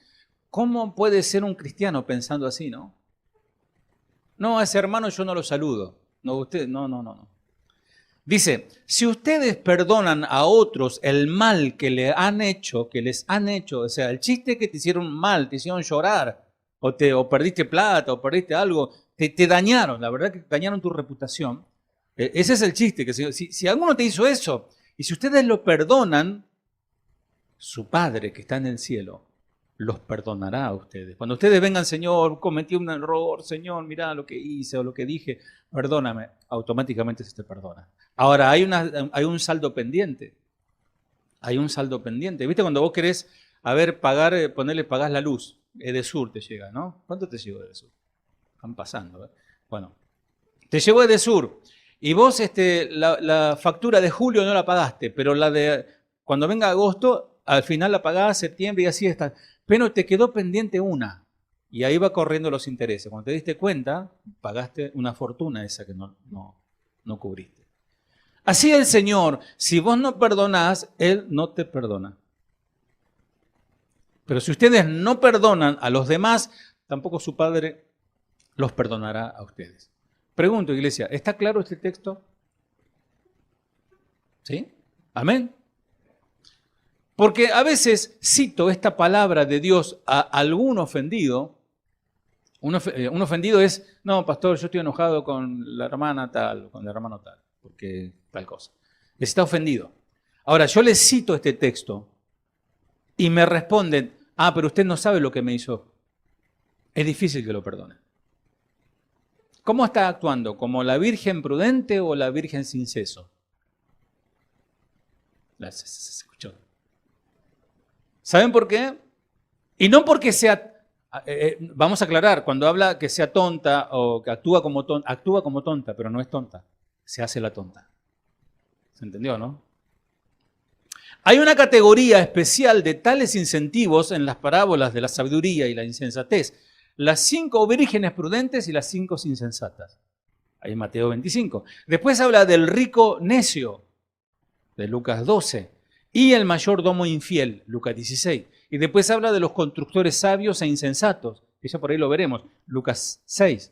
¿Cómo puede ser un cristiano pensando así, no? No, a ese hermano yo no lo saludo. No, usted, no. Dice, si ustedes perdonan a otros el mal que les han hecho, o sea, el chiste que te hicieron mal, te hicieron llorar, o perdiste plata, o perdiste algo, te dañaron, la verdad que dañaron tu reputación. Ese es el chiste, que si alguno te hizo eso, y si ustedes lo perdonan, su Padre que está en el cielo los perdonará a ustedes. Cuando ustedes vengan, Señor, cometí un error, Señor, mirá lo que hice o lo que dije, perdóname, automáticamente se te perdona. Ahora, hay un saldo pendiente. Hay un saldo pendiente. ¿Viste cuando vos querés, pagás la luz? Edesur te llega, ¿no? ¿Cuánto te llegó Edesur? Están pasando, ¿eh? Bueno, te llegó Edesur y vos la factura de julio no la pagaste, pero la de cuando venga agosto, al final la pagás, septiembre y así está. Pero te quedó pendiente una y ahí va corriendo los intereses. Cuando te diste cuenta, pagaste una fortuna esa que no cubriste. Así el Señor, si vos no perdonás, Él no te perdona. Pero si ustedes no perdonan a los demás, tampoco su Padre los perdonará a ustedes. Pregunto, iglesia, ¿está claro este texto? ¿Sí? ¿Amén? Porque a veces cito esta palabra de Dios a algún ofendido. Un ofendido es, no, pastor, yo estoy enojado con la hermana tal, con el hermano tal, porque tal cosa. Está ofendido. Ahora, yo les cito este texto y me responden, pero usted no sabe lo que me hizo. Es difícil que lo perdone. ¿Cómo está actuando? ¿Como la virgen prudente o la virgen sin seso? Se escuchó. ¿Saben por qué? Y no porque sea, vamos a aclarar, cuando habla que sea tonta o que actúa como tonta, pero no es tonta, se hace la tonta. ¿Se entendió, no? Hay una categoría especial de tales incentivos en las parábolas de la sabiduría y la insensatez. Las 5 vírgenes prudentes y las 5 insensatas. Ahí en Mateo 25. Después habla del rico necio, de Lucas 12. Y el mayordomo infiel, Lucas 16. Y después habla de los constructores sabios e insensatos, que ya por ahí lo veremos, Lucas 6.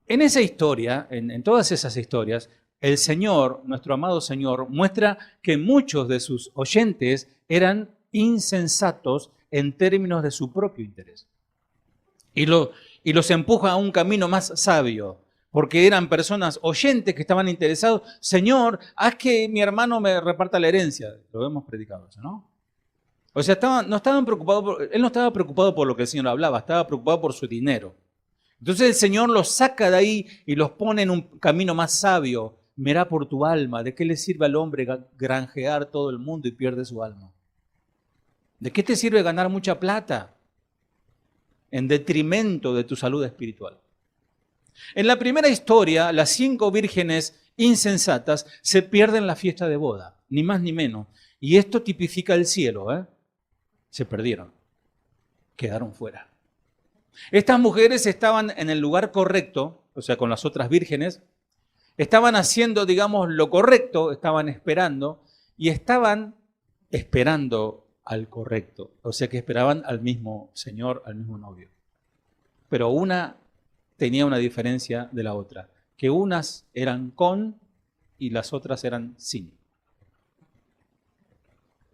En esa historia, en todas esas historias, el Señor, nuestro amado Señor, muestra que muchos de sus oyentes eran insensatos en términos de su propio interés. Y los empuja a un camino más sabio, porque eran personas oyentes que estaban interesados. Señor, haz que mi hermano me reparta la herencia. Lo hemos predicado eso, ¿no? O sea, él no estaba preocupado por lo que el Señor hablaba, estaba preocupado por su dinero. Entonces el Señor los saca de ahí y los pone en un camino más sabio. Mirá por tu alma, ¿de qué le sirve al hombre granjear todo el mundo y pierde su alma? ¿De qué te sirve ganar mucha plata en detrimento de tu salud espiritual? En la primera historia, las 5 vírgenes insensatas se pierden la fiesta de boda, ni más ni menos. Y esto tipifica el cielo, ¿eh? Se perdieron, quedaron fuera. Estas mujeres estaban en el lugar correcto, o sea, con las otras vírgenes, estaban haciendo, digamos, lo correcto, estaban esperando, y estaban esperando al correcto, o sea que esperaban al mismo Señor, al mismo novio. Pero una tenía una diferencia de la otra, que unas eran con y las otras eran sin.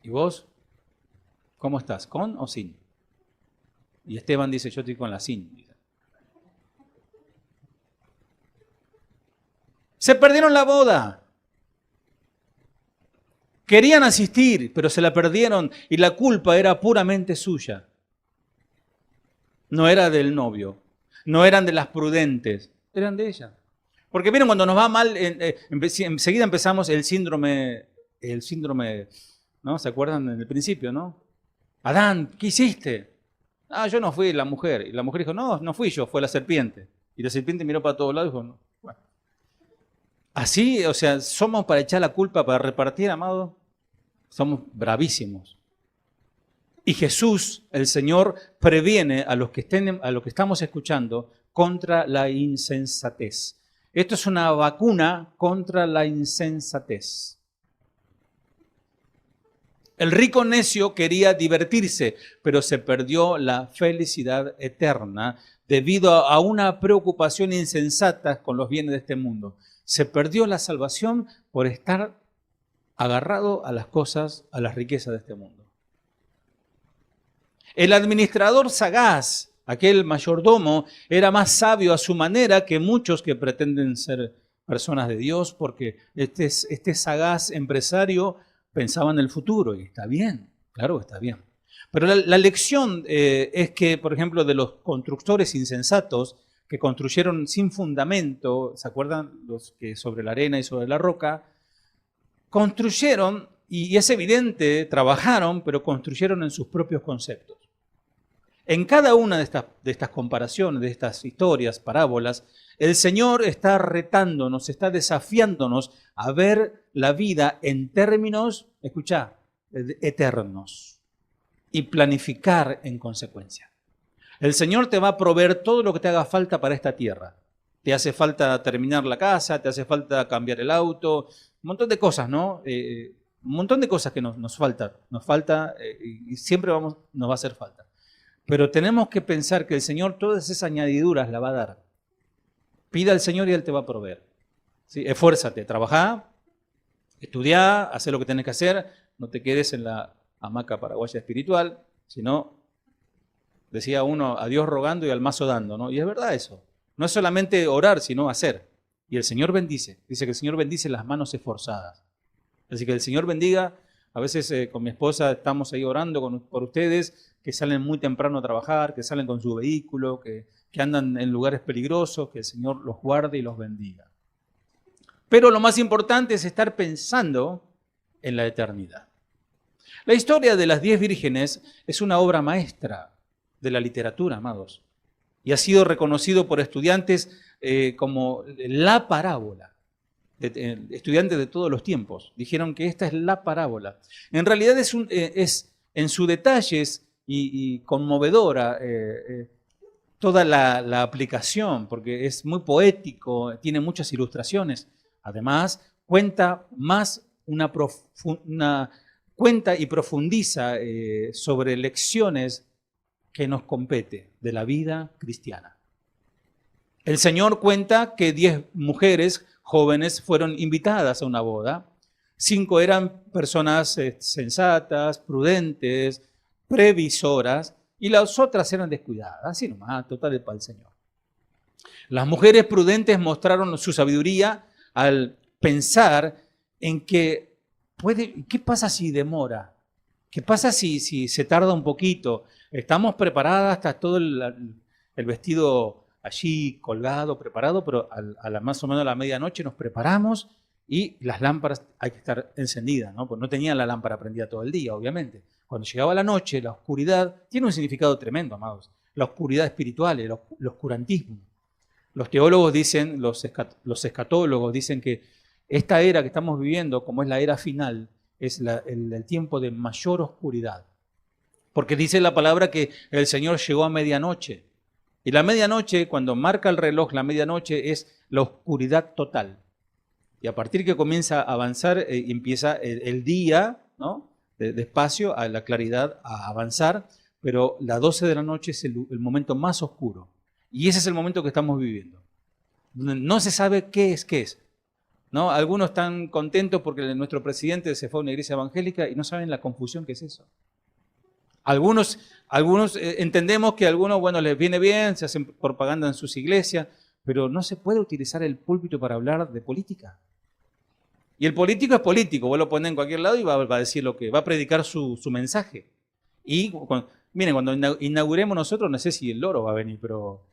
¿Y vos? ¿Cómo estás? ¿Con o sin? Y Esteban dice, yo estoy con la sin. Se perdieron la boda. Querían asistir, pero se la perdieron y la culpa era puramente suya. No era del novio, no eran de las prudentes, eran de ella. Porque miren, cuando nos va mal, enseguida empezamos el síndrome, ¿no? ¿Se acuerdan en el principio, no? Adán, ¿qué hiciste? Yo no fui la mujer. Y la mujer dijo, no fui yo, fue la serpiente. Y la serpiente miró para todos lados y dijo, no. Bueno. Así, o sea, somos para echar la culpa, para repartir, amado. Somos bravísimos. Y Jesús, el Señor, previene a los que estamos escuchando contra la insensatez. Esto es una vacuna contra la insensatez. El rico necio quería divertirse, pero se perdió la felicidad eterna debido a una preocupación insensata con los bienes de este mundo. Se perdió la salvación por estar agarrado a las cosas, a las riquezas de este mundo. El administrador sagaz, aquel mayordomo, era más sabio a su manera que muchos que pretenden ser personas de Dios, porque este sagaz empresario pensaba en el futuro, y está bien, claro que está bien. Pero la lección es que, por ejemplo, de los constructores insensatos que construyeron sin fundamento, ¿se acuerdan? Los que sobre la arena y sobre la roca, construyeron, y es evidente, trabajaron, pero construyeron en sus propios conceptos. En cada una de estas comparaciones, de estas historias, parábolas, el Señor está retándonos, está desafiándonos a ver la vida en términos, escuchá, eternos y planificar en consecuencia. El Señor te va a proveer todo lo que te haga falta para esta tierra. Te hace falta terminar la casa, te hace falta cambiar el auto, un montón de cosas, ¿no? Un montón de cosas que nos falta y siempre nos va a hacer falta. Pero tenemos que pensar que el Señor todas esas añadiduras la va a dar. Pida al Señor y Él te va a proveer. ¿Sí? Esfuérzate, trabajá, estudiá, haz lo que tenés que hacer, no te quedes en la hamaca paraguaya espiritual, sino, decía uno, a Dios rogando y al mazo dando, ¿no? Y es verdad eso. No es solamente orar, sino hacer. Y el Señor bendice. Dice que el Señor bendice las manos esforzadas. Así que el Señor bendiga. A veces con mi esposa estamos ahí orando por ustedes, que salen muy temprano a trabajar, que salen con su vehículo, que andan en lugares peligrosos, que el Señor los guarde y los bendiga. Pero lo más importante es estar pensando en la eternidad. La historia de las 10 vírgenes es una obra maestra de la literatura, amados, y ha sido reconocido por estudiantes como la parábola. Estudiantes de todos los tiempos dijeron que esta es la parábola. En realidad es en sus detalles y conmovedora toda la aplicación, porque es muy poético, tiene muchas ilustraciones. Además, cuenta y profundiza sobre lecciones que nos compete de la vida cristiana. El Señor cuenta que 10 mujeres jóvenes fueron invitadas a una boda. 5 eran personas sensatas, prudentes, previsoras, y las otras eran descuidadas. Así nomás, total para el Señor. Las mujeres prudentes mostraron su sabiduría al pensar en que ¿qué pasa si demora? ¿Qué pasa si se tarda un poquito? Estamos preparadas, está todo el vestido allí colgado, preparado, pero más o menos a la medianoche nos preparamos y las lámparas hay que estar encendidas, ¿no? Porque no tenían la lámpara prendida todo el día, obviamente. Cuando llegaba la noche, la oscuridad tiene un significado tremendo, amados. La oscuridad espiritual, el oscurantismo. Los teólogos dicen, los escatólogos dicen que esta era que estamos viviendo, como es la era final, es el tiempo de mayor oscuridad. Porque dice la palabra que el Señor llegó a medianoche. Y la medianoche, cuando marca el reloj, la medianoche es la oscuridad total. Y a partir que comienza a avanzar, empieza el día, ¿no? Despacio, a la claridad, a avanzar, pero las 12 de la noche es el momento más oscuro. Y ese es el momento que estamos viviendo. No se sabe qué es. ¿No? Algunos están contentos porque nuestro presidente se fue a una iglesia evangélica y no saben la confusión que es eso. Algunos entendemos que a algunos, bueno, les viene bien, se hacen propaganda en sus iglesias, pero no se puede utilizar el púlpito para hablar de política. Y el político es político, vos lo pones en cualquier lado y va a decir lo que va a predicar su mensaje. Y miren, cuando inauguremos nosotros, no sé si el loro va a venir, pero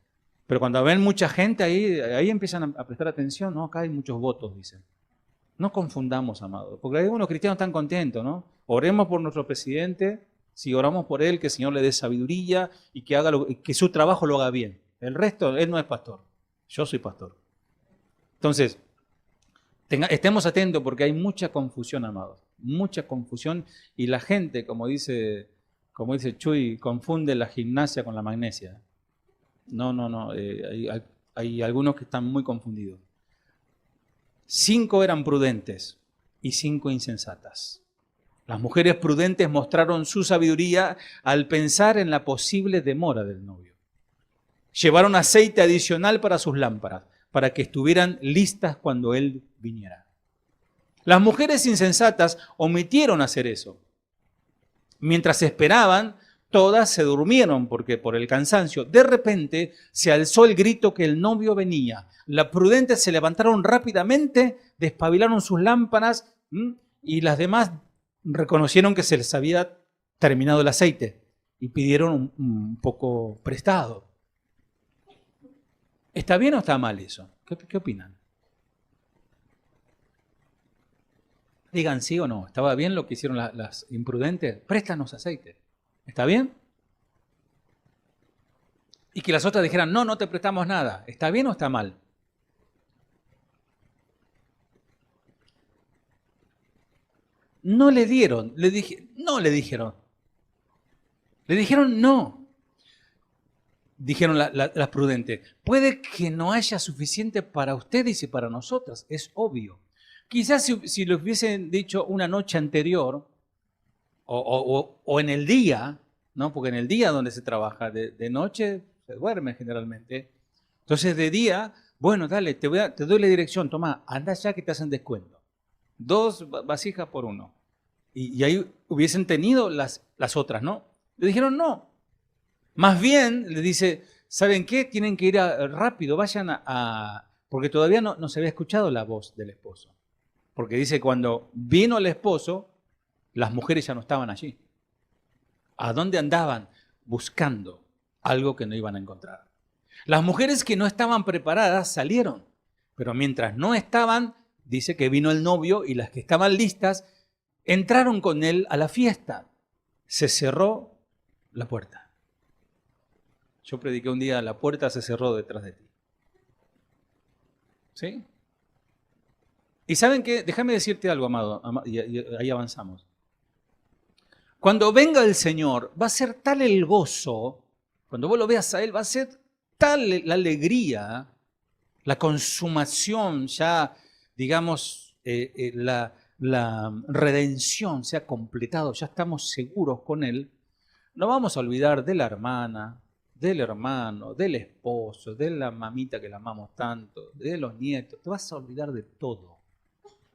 cuando ven mucha gente ahí empiezan a prestar atención, ¿no? Acá hay muchos votos, dicen. No confundamos, amados, porque algunos cristianos están contentos, ¿no? Oremos por nuestro presidente, si oramos por él, que el Señor le dé sabiduría y que su trabajo lo haga bien. El resto, él no es pastor, yo soy pastor. Entonces, estemos atentos porque hay mucha confusión, amados, mucha confusión, y la gente, como dice Chuy, confunde la gimnasia con la magnesia. No, hay algunos que están muy confundidos. 5 eran prudentes y 5 insensatas. Las mujeres prudentes mostraron su sabiduría al pensar en la posible demora del novio. Llevaron aceite adicional para sus lámparas, para que estuvieran listas cuando él viniera. Las mujeres insensatas omitieron hacer eso. Mientras esperaban, todas se durmieron porque por el cansancio. De repente se alzó el grito que el novio venía. Las prudentes se levantaron rápidamente, despabilaron sus lámparas y las demás reconocieron que se les había terminado el aceite y pidieron un poco prestado. ¿Está bien o está mal eso? ¿Qué opinan? Digan sí o no. ¿Estaba bien lo que hicieron las imprudentes? Préstanos aceite. ¿Está bien? Y que las otras dijeran, no, no te prestamos nada. ¿Está bien o está mal? No le dieron, no le dijeron. Le dijeron no. Dijeron las prudentes, puede que no haya suficiente para ustedes y para nosotras, es obvio. Quizás si lo hubiesen dicho una noche anterior o en el día, ¿no? Porque en el día donde se trabaja, de noche se duerme generalmente. Entonces de día, bueno, dale, te doy la dirección, toma, anda ya que te hacen descuento. 2 vasijas por 1. Y ahí hubiesen tenido las otras, ¿no? Le dijeron no. Más bien, le dice, ¿saben qué? Tienen que ir rápido, vayan porque todavía no se había escuchado la voz del esposo. Porque dice, cuando vino el esposo, las mujeres ya no estaban allí. ¿A dónde andaban? Buscando algo que no iban a encontrar. Las mujeres que no estaban preparadas salieron, pero mientras no estaban, dice que vino el novio y las que estaban listas entraron con él a la fiesta. Se cerró la puerta. Yo prediqué un día, la puerta se cerró detrás de ti. ¿Sí? Y ¿saben qué? Déjame decirte algo, amado, y ahí avanzamos. Cuando venga el Señor, va a ser tal el gozo, cuando vos lo veas a Él, va a ser tal la alegría, la consumación, ya, digamos, la redención se ha completado, ya estamos seguros con Él. No vamos a olvidar de la hermana, del hermano, del esposo, de la mamita que la amamos tanto, de los nietos. Te vas a olvidar de todo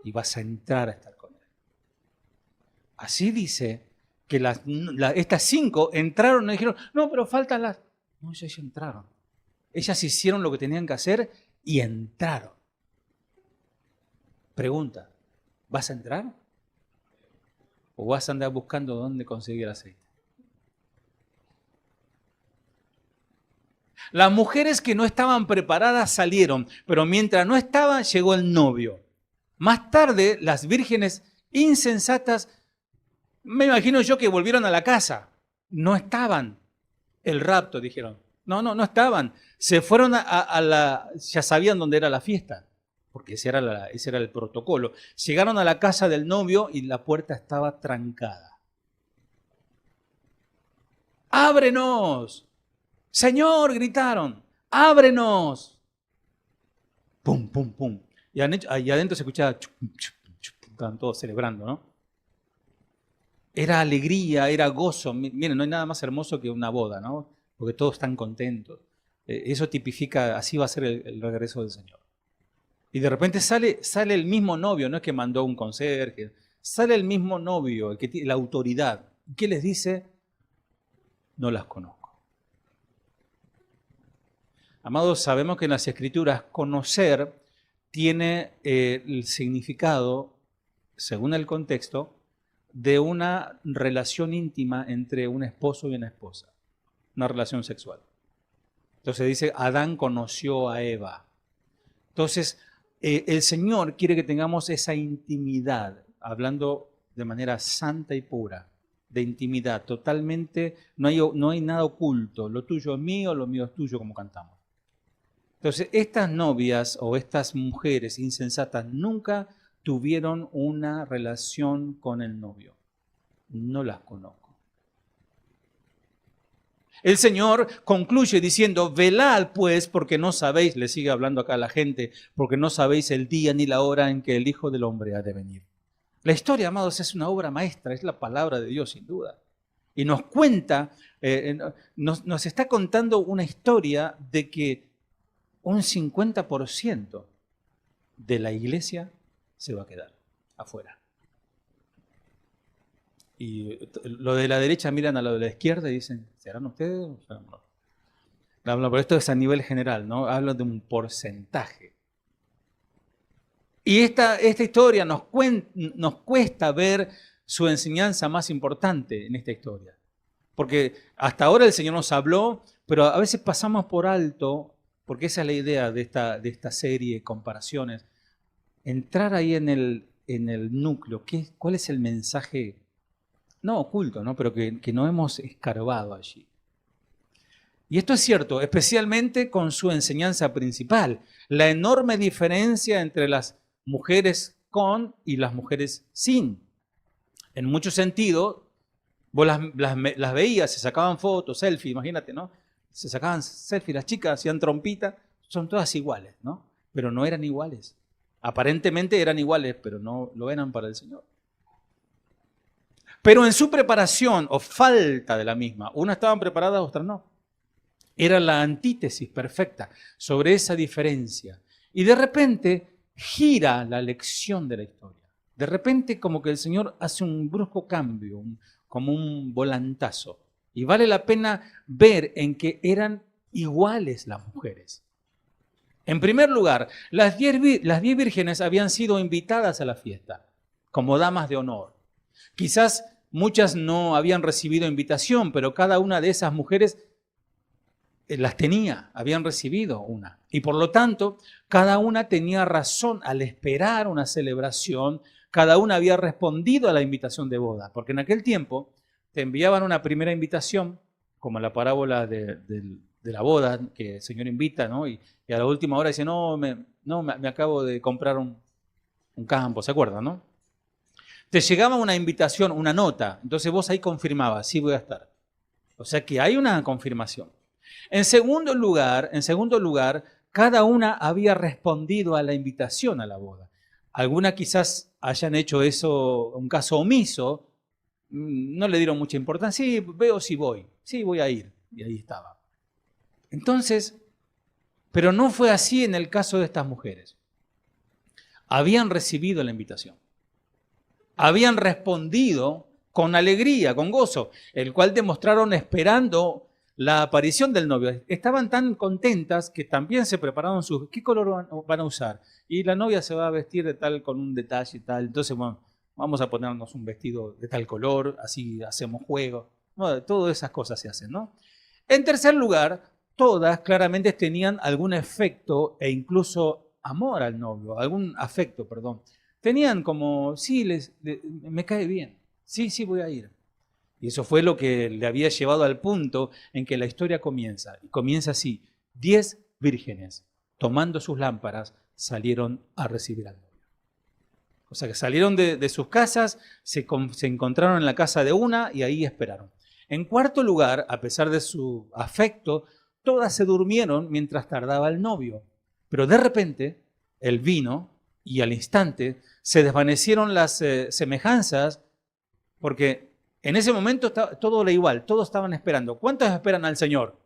y vas a entrar a estar con Él. Así dice que estas 5 entraron y dijeron, no, pero faltan las... No, ellas ya entraron. Ellas hicieron lo que tenían que hacer y entraron. Pregunta, ¿vas a entrar? ¿O vas a andar buscando dónde conseguir aceite? Las mujeres que no estaban preparadas salieron, pero mientras no estaban, llegó el novio. Más tarde, las vírgenes insensatas, me imagino yo que volvieron a la casa. No estaban. El rapto, dijeron. No estaban. Se fueron ya sabían dónde era la fiesta, porque ese era el protocolo. Llegaron a la casa del novio y la puerta estaba trancada. ¡Ábrenos! Señor, gritaron, ábrenos. Pum, pum, pum. Y adentro se escuchaba, estaban todos celebrando, ¿no? Era alegría, era gozo. Miren, no hay nada más hermoso que una boda, ¿no? Porque todos están contentos. Eso tipifica, así va a ser el regreso del Señor. Y de repente sale el mismo novio, no es que mandó un conserje, sale el mismo novio, el que tiene la autoridad. ¿Qué les dice? No las conozco. Amados, sabemos que en las Escrituras conocer tiene el significado, según el contexto, de una relación íntima entre un esposo y una esposa, una relación sexual. Entonces dice, Adán conoció a Eva. Entonces, el Señor quiere que tengamos esa intimidad, hablando de manera santa y pura, de intimidad, totalmente, no hay nada oculto, lo tuyo es mío, lo mío es tuyo, como cantamos. Entonces, estas novias o estas mujeres insensatas nunca tuvieron una relación con el novio. No las conozco. El Señor concluye diciendo, velad pues, porque no sabéis, le sigue hablando acá a la gente, porque no sabéis el día ni la hora en que el Hijo del Hombre ha de venir. La historia, amados, es una obra maestra, es la palabra de Dios, sin duda. Y nos cuenta, nos está contando una historia de que un 50% de la iglesia se va a quedar afuera. Y lo de la derecha miran a lo de la izquierda y dicen, ¿serán ustedes? No, pero esto es a nivel general, ¿no? Hablo de un porcentaje. Y esta historia nos cuesta ver su enseñanza más importante en esta historia. Porque hasta ahora el Señor nos habló, pero a veces pasamos por alto, porque esa es la idea de esta serie, comparaciones, entrar ahí en el núcleo. ¿Cuál es el mensaje? No oculto, ¿no? Pero que no hemos escarbado allí. Y esto es cierto, especialmente con su enseñanza principal, la enorme diferencia entre las mujeres con y las mujeres sin. En muchos sentidos, vos las veías, se sacaban fotos, selfies, imagínate, ¿no? Se sacaban selfies, las chicas hacían trompita, son todas iguales, ¿no? Pero no eran iguales. Aparentemente eran iguales, pero no lo eran para el Señor. Pero en su preparación o falta de la misma, unas estaban preparadas, otras no. Era la antítesis perfecta sobre esa diferencia. Y de repente gira la lección de la historia. De repente como que el Señor hace un brusco cambio, como un volantazo. Y vale la pena ver en que eran iguales las mujeres. En primer lugar, las 10 vírgenes habían sido invitadas a la fiesta como damas de honor. Quizás muchas no habían recibido invitación, pero cada una de esas mujeres las tenía, habían recibido una. Y por lo tanto, cada una tenía razón al esperar una celebración, cada una había respondido a la invitación de boda, porque en aquel tiempo te enviaban una primera invitación, como la parábola de la boda, que el Señor invita, ¿no? Y a la última hora dice, me acabo de comprar un campo, ¿se acuerdan, no? Te llegaba una invitación, una nota, entonces vos ahí confirmabas, sí voy a estar. O sea que hay una confirmación. En segundo lugar, cada una había respondido a la invitación a la boda. Algunas quizás hayan hecho eso, un caso omiso, no le dieron mucha importancia, sí, veo si voy, sí voy a ir, y ahí estaba. Entonces, pero no fue así en el caso de estas mujeres. Habían recibido la invitación. Habían respondido con alegría, con gozo, el cual demostraron esperando la aparición del novio. Estaban tan contentas que también se prepararon ¿qué color van a usar? Y la novia se va a vestir de tal, con un detalle y tal. Entonces, bueno, vamos a ponernos un vestido de tal color, así hacemos juego. No, todas esas cosas se hacen, ¿no? En tercer lugar, todas claramente tenían algún efecto e incluso amor al novio, algún afecto, perdón. Tenían como, sí, me cae bien, sí, voy a ir. Y eso fue lo que le había llevado al punto en que la historia comienza. Y comienza así, 10 vírgenes, tomando sus lámparas, salieron a recibir al novio. O sea que salieron de sus casas, se encontraron en la casa de una y ahí esperaron. En cuarto lugar, a pesar de su afecto, todas se durmieron mientras tardaba el novio. Pero de repente, él vino y al instante se desvanecieron las semejanzas, porque en ese momento todo era igual, todos estaban esperando. ¿Cuántos esperan al Señor?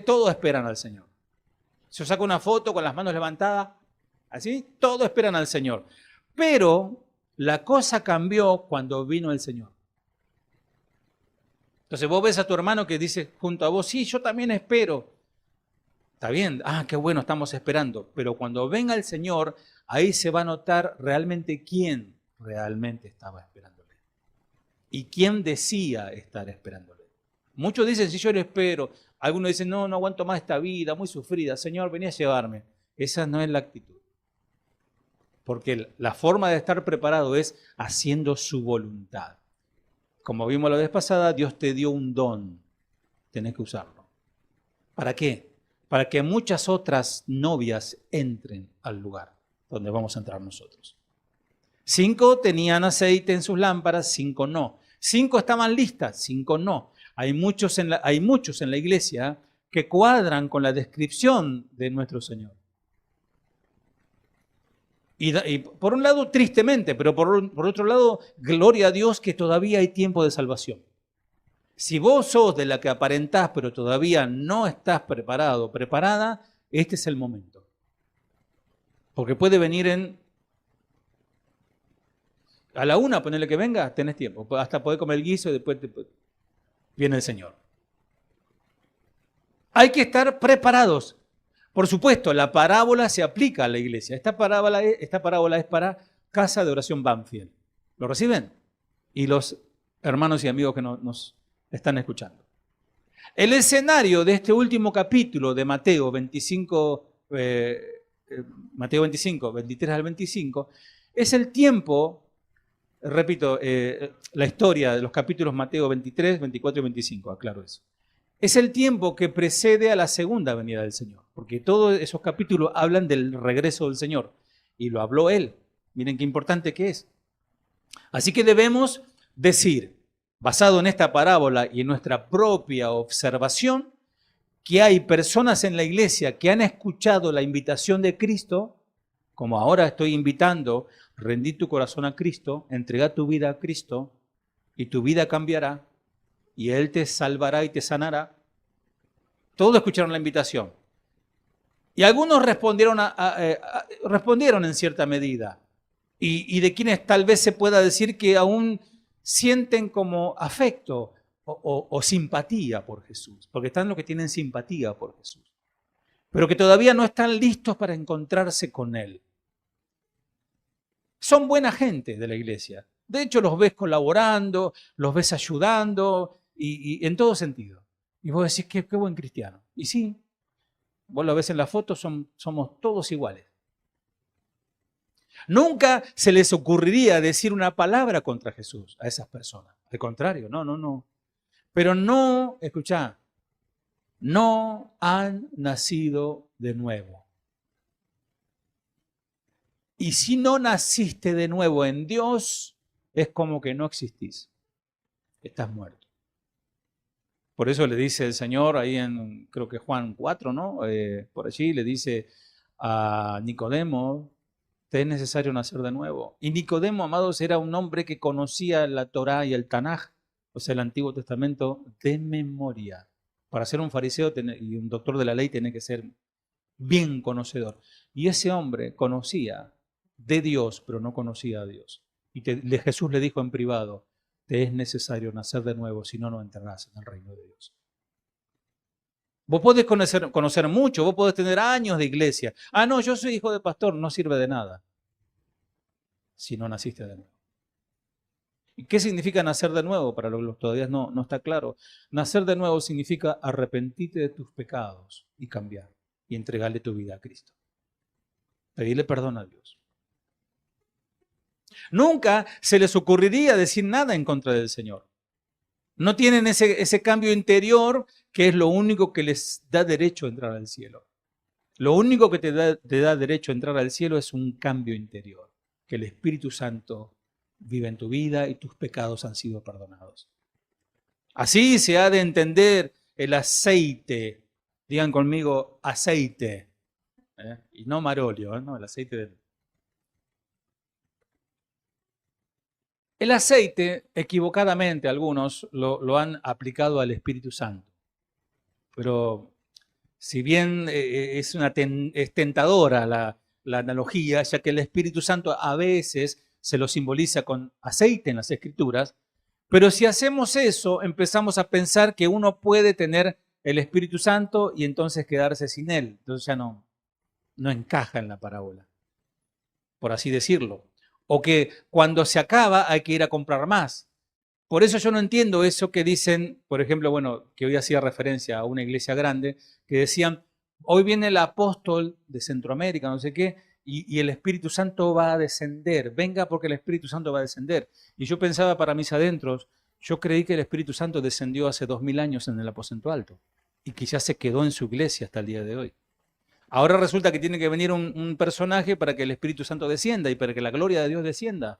Todos esperan al Señor. Se saca una foto con las manos levantadas, así, todos esperan al Señor. Pero la cosa cambió cuando vino el Señor. Entonces vos ves a tu hermano que dice junto a vos, sí, yo también espero. Está bien, qué bueno, estamos esperando. Pero cuando venga el Señor, ahí se va a notar realmente quién realmente estaba esperándole. Y quién decía estar esperándole. Muchos dicen, sí, yo lo espero. Algunos dicen, no aguanto más esta vida, muy sufrida. Señor, vení a llevarme. Esa no es la actitud. Porque la forma de estar preparado es haciendo su voluntad. Como vimos la vez pasada, Dios te dio un don. Tenés que usarlo. ¿Para qué? Para que muchas otras novias entren al lugar donde vamos a entrar nosotros. 5 tenían aceite en sus lámparas, 5 no. 5 estaban listas, 5 no. Hay muchos en la iglesia que cuadran con la descripción de nuestro Señor. Y por un lado, tristemente, pero por otro lado, gloria a Dios que todavía hay tiempo de salvación. Si vos sos de la que aparentás, pero todavía no estás preparado, preparada, este es el momento. Porque puede venir a la 1, ponerle que venga, tenés tiempo. Hasta poder comer el guiso y después viene el Señor. Hay que estar preparados. Por supuesto, la parábola se aplica a la iglesia. Esta parábola es para Casa de Oración Banfield. ¿Lo reciben? Y los hermanos y amigos que nos están escuchando. El escenario de este último capítulo de Mateo 25, Mateo 25, 23 al 25, es el tiempo, repito, la historia de los capítulos Mateo 23, 24 y 25, aclaro eso. Es el tiempo que precede a la segunda venida del Señor, porque todos esos capítulos hablan del regreso del Señor, y lo habló Él. Miren qué importante que es. Así que debemos decir, basado en esta parábola y en nuestra propia observación, que hay personas en la iglesia que han escuchado la invitación de Cristo, como ahora estoy invitando, rendí tu corazón a Cristo, entrega tu vida a Cristo, y tu vida cambiará, y Él te salvará y te sanará. Todos escucharon la invitación. Y algunos respondieron en cierta medida. Y de quienes tal vez se pueda decir que aún sienten como afecto o simpatía por Jesús. Porque están los que tienen simpatía por Jesús. Pero que todavía no están listos para encontrarse con Él. Son buena gente de la iglesia. De hecho, los ves colaborando, los ves ayudando, y en todo sentido. Y vos decís, qué buen cristiano. Y sí, vos lo ves en la foto, somos todos iguales. Nunca se les ocurriría decir una palabra contra Jesús a esas personas. Al contrario, no. Pero no, escuchá, no han nacido de nuevo. Y si no naciste de nuevo en Dios, es como que no existís. Estás muerto. Por eso le dice el Señor ahí en, creo que Juan 4, ¿no? Por allí le dice a Nicodemo, te es necesario nacer de nuevo. Y Nicodemo, amados, era un hombre que conocía la Torá y el Tanaj, o sea, el Antiguo Testamento, de memoria. Para ser un fariseo y un doctor de la ley tenía que ser bien conocedor. Y ese hombre conocía de Dios, pero no conocía a Dios. Y Jesús le dijo en privado, te es necesario nacer de nuevo, si no, no entrarás en el reino de Dios. Vos podés conocer mucho, vos podés tener años de iglesia. Ah, no, yo soy hijo de pastor, no sirve de nada si no naciste de nuevo. ¿Y qué significa nacer de nuevo? Para los que todavía no está claro. Nacer de nuevo significa arrepentirte de tus pecados y cambiar y entregarle tu vida a Cristo. Pedirle perdón a Dios. Nunca se les ocurriría decir nada en contra del Señor. No tienen ese cambio interior que es lo único que les da derecho a entrar al cielo. Lo único que te da derecho a entrar al cielo es un cambio interior. Que el Espíritu Santo vive en tu vida y tus pecados han sido perdonados. Así se ha de entender el aceite. Digan conmigo, aceite. Y no marolio, no, el aceite del... El aceite, equivocadamente algunos lo han aplicado al Espíritu Santo. Pero si bien es tentadora la analogía, ya que el Espíritu Santo a veces se lo simboliza con aceite en las Escrituras, pero si hacemos eso, empezamos a pensar que uno puede tener el Espíritu Santo y entonces quedarse sin él. Entonces ya no encaja en la parábola, por así decirlo. O que cuando se acaba hay que ir a comprar más. Por eso yo no entiendo eso que dicen, por ejemplo, bueno, que hoy hacía referencia a una iglesia grande, que decían, hoy viene el apóstol de Centroamérica, no sé qué, y el Espíritu Santo va a descender. Venga porque el Espíritu Santo va a descender. Y yo pensaba para mis adentros, yo creí que el Espíritu Santo descendió hace 2000 años en el aposento alto y quizás se quedó en su iglesia hasta el día de hoy. Ahora resulta que tiene que venir un personaje para que el Espíritu Santo descienda y para que la gloria de Dios descienda,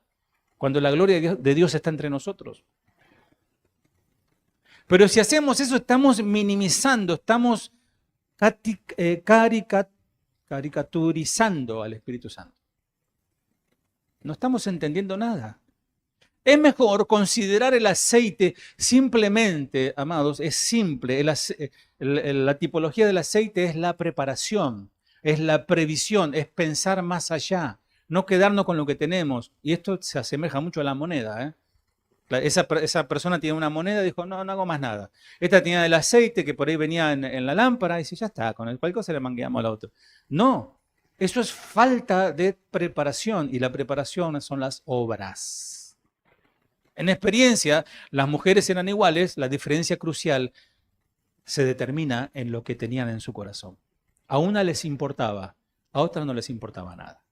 cuando la gloria de Dios está entre nosotros. Pero si hacemos eso, estamos minimizando, estamos caricaturizando al Espíritu Santo. No estamos entendiendo nada. Es mejor considerar el aceite simplemente, amados, es simple. La tipología del aceite es la preparación, es la previsión, es pensar más allá, no quedarnos con lo que tenemos. Y esto se asemeja mucho a la moneda, ¿eh? Esa persona tiene una moneda y dijo, no, no hago más nada. Esta tenía el aceite que por ahí venía en la lámpara y dice, ya está, con cualquier cosa le mangueamos al otro. No, eso es falta de preparación y la preparación son las obras. En experiencia, las mujeres eran iguales, la diferencia crucial se determina en lo que tenían en su corazón. A una les importaba, a otra no les importaba nada.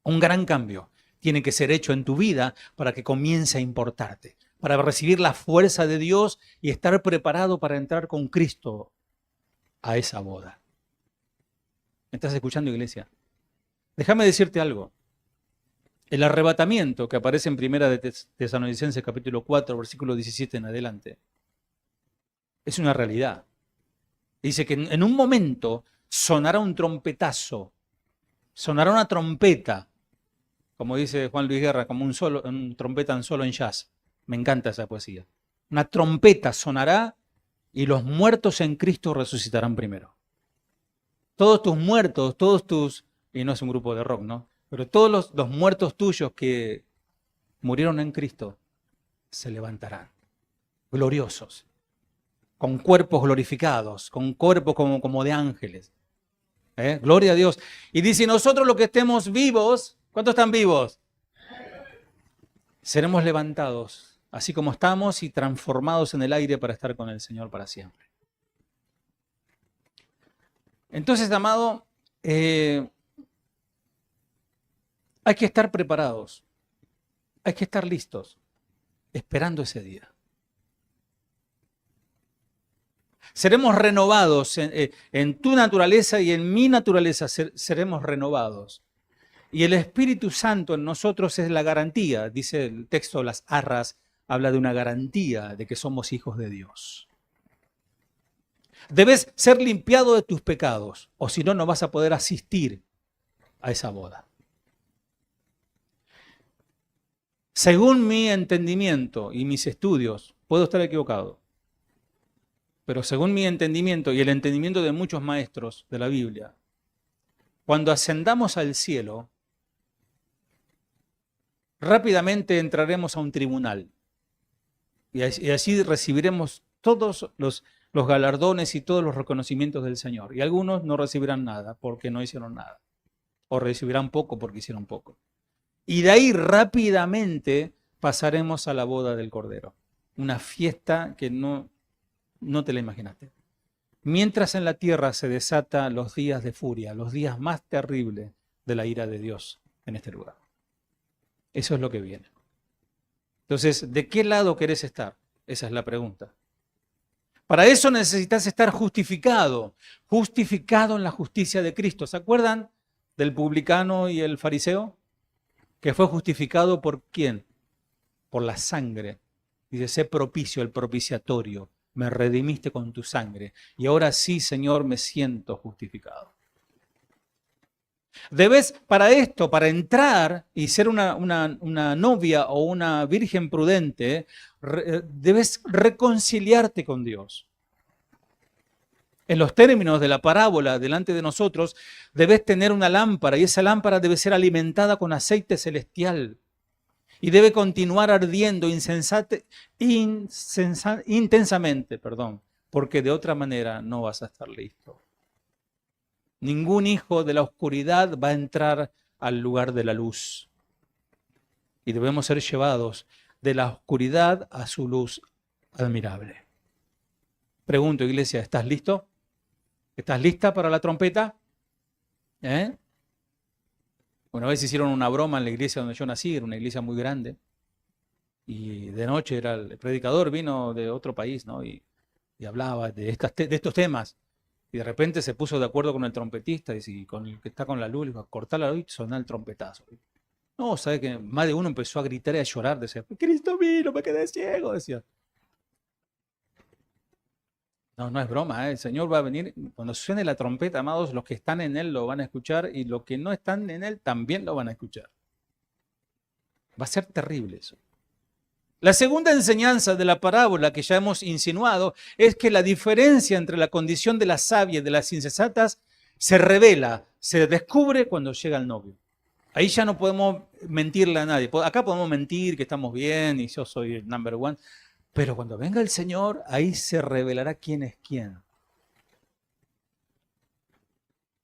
Un gran cambio tiene que ser hecho en tu vida para que comience a importarte, para recibir la fuerza de Dios y estar preparado para entrar con Cristo a esa boda. ¿Me estás escuchando, iglesia? Déjame decirte algo. El arrebatamiento que aparece en 1 de Tesalonicenses capítulo 4, versículo 17 en adelante, es una realidad. Dice que en un momento sonará un trompetazo, sonará una trompeta, como dice Juan Luis Guerra, como un trompeta solo en jazz. Me encanta esa poesía. Una trompeta sonará y los muertos en Cristo resucitarán primero. Todos tus muertos, y no es un grupo de rock, ¿no? Pero todos los muertos tuyos que murieron en Cristo se levantarán, gloriosos, con cuerpos glorificados, con cuerpos como de ángeles. Gloria a Dios. Y dice, nosotros los que estemos vivos, ¿cuántos están vivos? Seremos levantados, así como estamos, y transformados en el aire para estar con el Señor para siempre. Entonces, amado, hay que estar preparados, hay que estar listos, esperando ese día. Seremos renovados en tu naturaleza y en mi naturaleza seremos renovados. Y el Espíritu Santo en nosotros es la garantía, dice el texto, las arras, habla de una garantía de que somos hijos de Dios. Debes ser limpiado de tus pecados, o si no, no vas a poder asistir a esa boda. Según mi entendimiento y mis estudios, puedo estar equivocado, pero según mi entendimiento y el entendimiento de muchos maestros de la Biblia, cuando ascendamos al cielo, rápidamente entraremos a un tribunal y así recibiremos todos los galardones y todos los reconocimientos del Señor. Y algunos no recibirán nada porque no hicieron nada, o recibirán poco porque hicieron poco. Y de ahí rápidamente pasaremos a la boda del Cordero, una fiesta que no te la imaginaste. Mientras en la tierra se desatan los días de furia, los días más terribles de la ira de Dios en este lugar. Eso es lo que viene. Entonces, ¿de qué lado querés estar? Esa es la pregunta. Para eso necesitas estar justificado en la justicia de Cristo. ¿Se acuerdan del publicano y el fariseo? Que fue justificado ¿por quién? Por la sangre. Dice, sé propicio, el propiciatorio. Me redimiste con tu sangre. Y ahora sí, Señor, me siento justificado. Debes, para esto, para entrar y ser una novia o una virgen prudente, debes reconciliarte con Dios. En los términos de la parábola delante de nosotros, debes tener una lámpara y esa lámpara debe ser alimentada con aceite celestial y debe continuar ardiendo intensamente, porque de otra manera no vas a estar listo. Ningún hijo de la oscuridad va a entrar al lugar de la luz. Y debemos ser llevados de la oscuridad a su luz admirable. Pregunto, iglesia, ¿estás listo? ¿Estás lista para la trompeta? Una vez hicieron una broma en la iglesia donde yo nací, era una iglesia muy grande. Y de noche el predicador vino de otro país, ¿no? Y hablaba de estos temas. Y de repente se puso de acuerdo con el trompetista y con el que está con la luz, le dijo, cortá la luz y soná el trompetazo. No, ¿sabe que más de uno empezó a gritar y a llorar? Decía, Cristo vino, me quedé ciego, decía. No es broma, el Señor va a venir. Cuando suene la trompeta, amados, los que están en Él lo van a escuchar y los que no están en Él también lo van a escuchar. Va a ser terrible eso. La segunda enseñanza de la parábola que ya hemos insinuado es que la diferencia entre la condición de las sabias y de las insensatas se revela, se descubre cuando llega el novio. Ahí ya no podemos mentirle a nadie. Acá podemos mentir que estamos bien y yo soy el number one. Pero cuando venga el Señor, ahí se revelará quién es quién.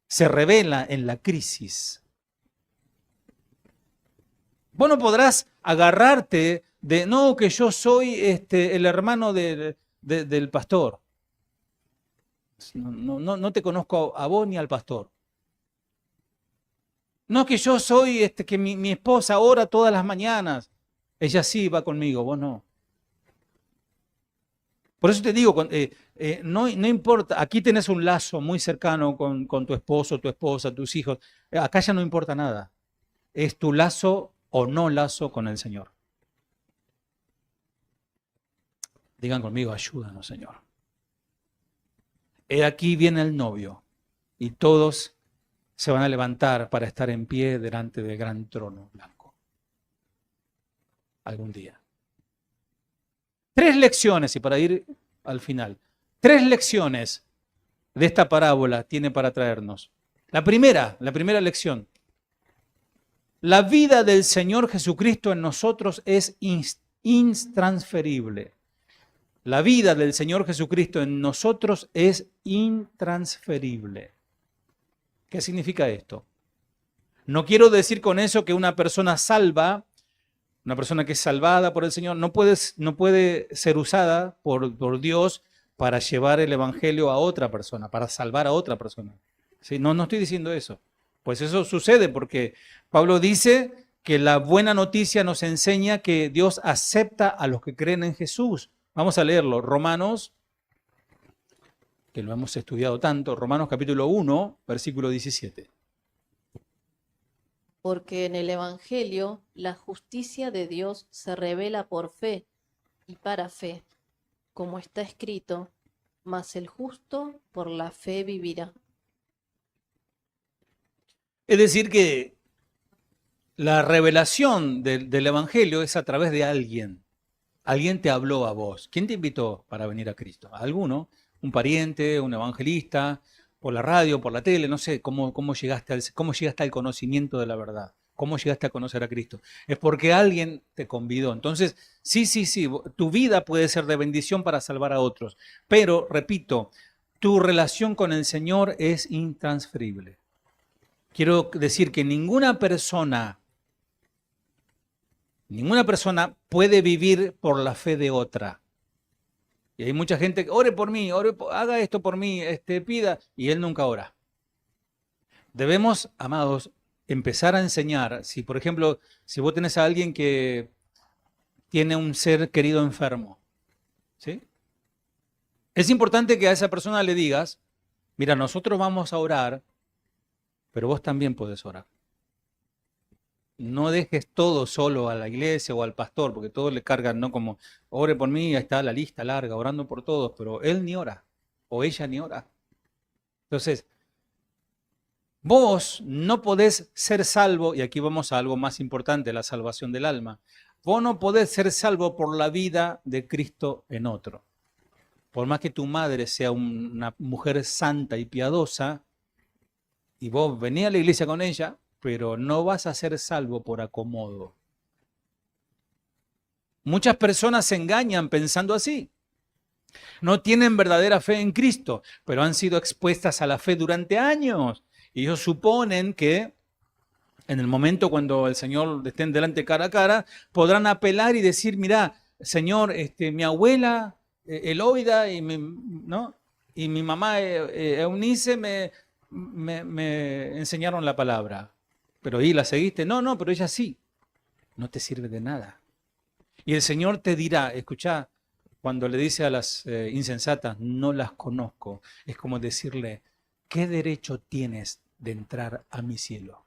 Se revela en la crisis. Vos no podrás agarrarte de, no, que yo soy el hermano del pastor. No te conozco a vos ni al pastor. No, que yo soy, que mi esposa ora todas las mañanas. Ella sí va conmigo, vos no. Por eso te digo, no importa, aquí tenés un lazo muy cercano con tu esposo, tu esposa, tus hijos. Acá ya no importa nada. Es tu lazo o no lazo con el Señor. Digan conmigo, ayúdanos, Señor. Aquí viene el novio y todos se van a levantar para estar en pie delante del gran trono blanco. Algún día. 3 lecciones, y para ir al final, 3 lecciones de esta parábola tiene para traernos. La primera lección. La vida del Señor Jesucristo en nosotros es intransferible. La vida del Señor Jesucristo en nosotros es intransferible. ¿Qué significa esto? No quiero decir con eso que una persona salva, una persona que es salvada por el Señor, no puede ser usada por Dios para llevar el Evangelio a otra persona, para salvar a otra persona. ¿Sí? No estoy diciendo eso. Pues eso sucede porque Pablo dice que la buena noticia nos enseña que Dios acepta a los que creen en Jesús. Vamos a leerlo. Romanos, que lo hemos estudiado tanto, Romanos capítulo 1, versículo 17. Porque en el Evangelio la justicia de Dios se revela por fe y para fe, como está escrito, mas el justo por la fe vivirá. Es decir que la revelación del Evangelio es a través de alguien. Alguien te habló a vos. ¿Quién te invitó para venir a Cristo? ¿Alguno? ¿Un pariente? ¿Un evangelista? ¿Por la radio? ¿Por la tele? No sé. ¿Cómo llegaste al conocimiento de la verdad? ¿Cómo llegaste a conocer a Cristo? Es porque alguien te convidó. Entonces, sí, tu vida puede ser de bendición para salvar a otros. Pero, repito, tu relación con el Señor es intransferible. Quiero decir que ninguna persona puede vivir por la fe de otra. Y hay mucha gente que ore por mí, haga esto por mí, pida, y él nunca ora. Debemos, amados, empezar a enseñar. Si, por ejemplo, si vos tenés a alguien que tiene un ser querido enfermo, ¿sí? Es importante que a esa persona le digas, mira, nosotros vamos a orar, pero vos también podés orar. No dejes todo solo a la iglesia o al pastor, porque todos le cargan, ¿no? Como, ore por mí, ahí está la lista larga, orando por todos, pero él ni ora, o ella ni ora. Entonces, vos no podés ser salvo, y aquí vamos a algo más importante, la salvación del alma. Vos no podés ser salvo por la vida de Cristo en otro. Por más que tu madre sea una mujer santa y piadosa, y vos venís a la iglesia con ella, pero no vas a ser salvo por acomodo. Muchas personas se engañan pensando así. No tienen verdadera fe en Cristo, pero han sido expuestas a la fe durante años. Y ellos suponen que en el momento cuando el Señor estén delante cara a cara, podrán apelar y decir, mira, Señor, mi abuela Eloida y mi mamá Eunice me enseñaron la palabra. Pero ahí la seguiste. No, pero ella sí. No te sirve de nada. Y el Señor te dirá, escuchá, cuando le dice a las insensatas, no las conozco, es como decirle, ¿qué derecho tienes de entrar a mi cielo?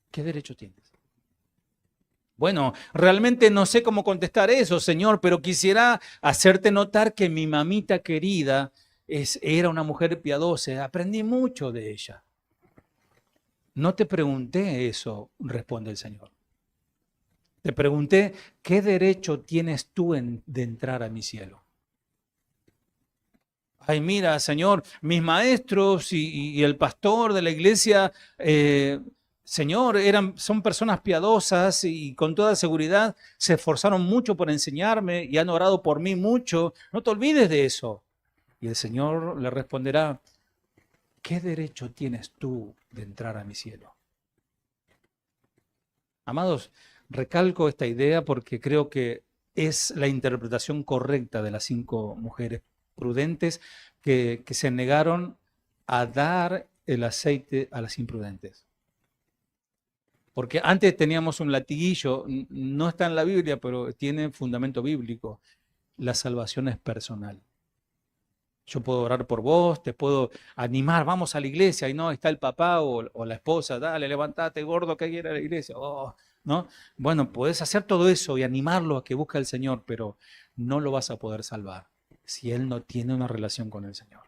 ¿Qué derecho tienes? Bueno, realmente no sé cómo contestar eso, Señor, pero quisiera hacerte notar que mi mamita querida era una mujer piadosa. Aprendí mucho de ella. No te pregunté eso, responde el Señor. Te pregunté, ¿qué derecho tienes tú de entrar a mi cielo? Ay, mira, Señor, mis maestros y el pastor de la iglesia, Señor, son personas piadosas y con toda seguridad se esforzaron mucho por enseñarme y han orado por mí mucho. No te olvides de eso. Y el Señor le responderá, ¿qué derecho tienes tú de entrar a mi cielo? Amados, recalco esta idea porque creo que es la interpretación correcta de las 5 mujeres prudentes que se negaron a dar el aceite a las imprudentes. Porque antes teníamos un latiguillo, no está en la Biblia, pero tiene fundamento bíblico. La salvación es personal. Yo puedo orar por vos, te puedo animar, vamos a la iglesia, y no, está el papá o la esposa, dale, levantate, gordo, que hay que ir a la iglesia. Oh, ¿no? Bueno, podés hacer todo eso y animarlo a que busque al Señor, pero no lo vas a poder salvar si él no tiene una relación con el Señor.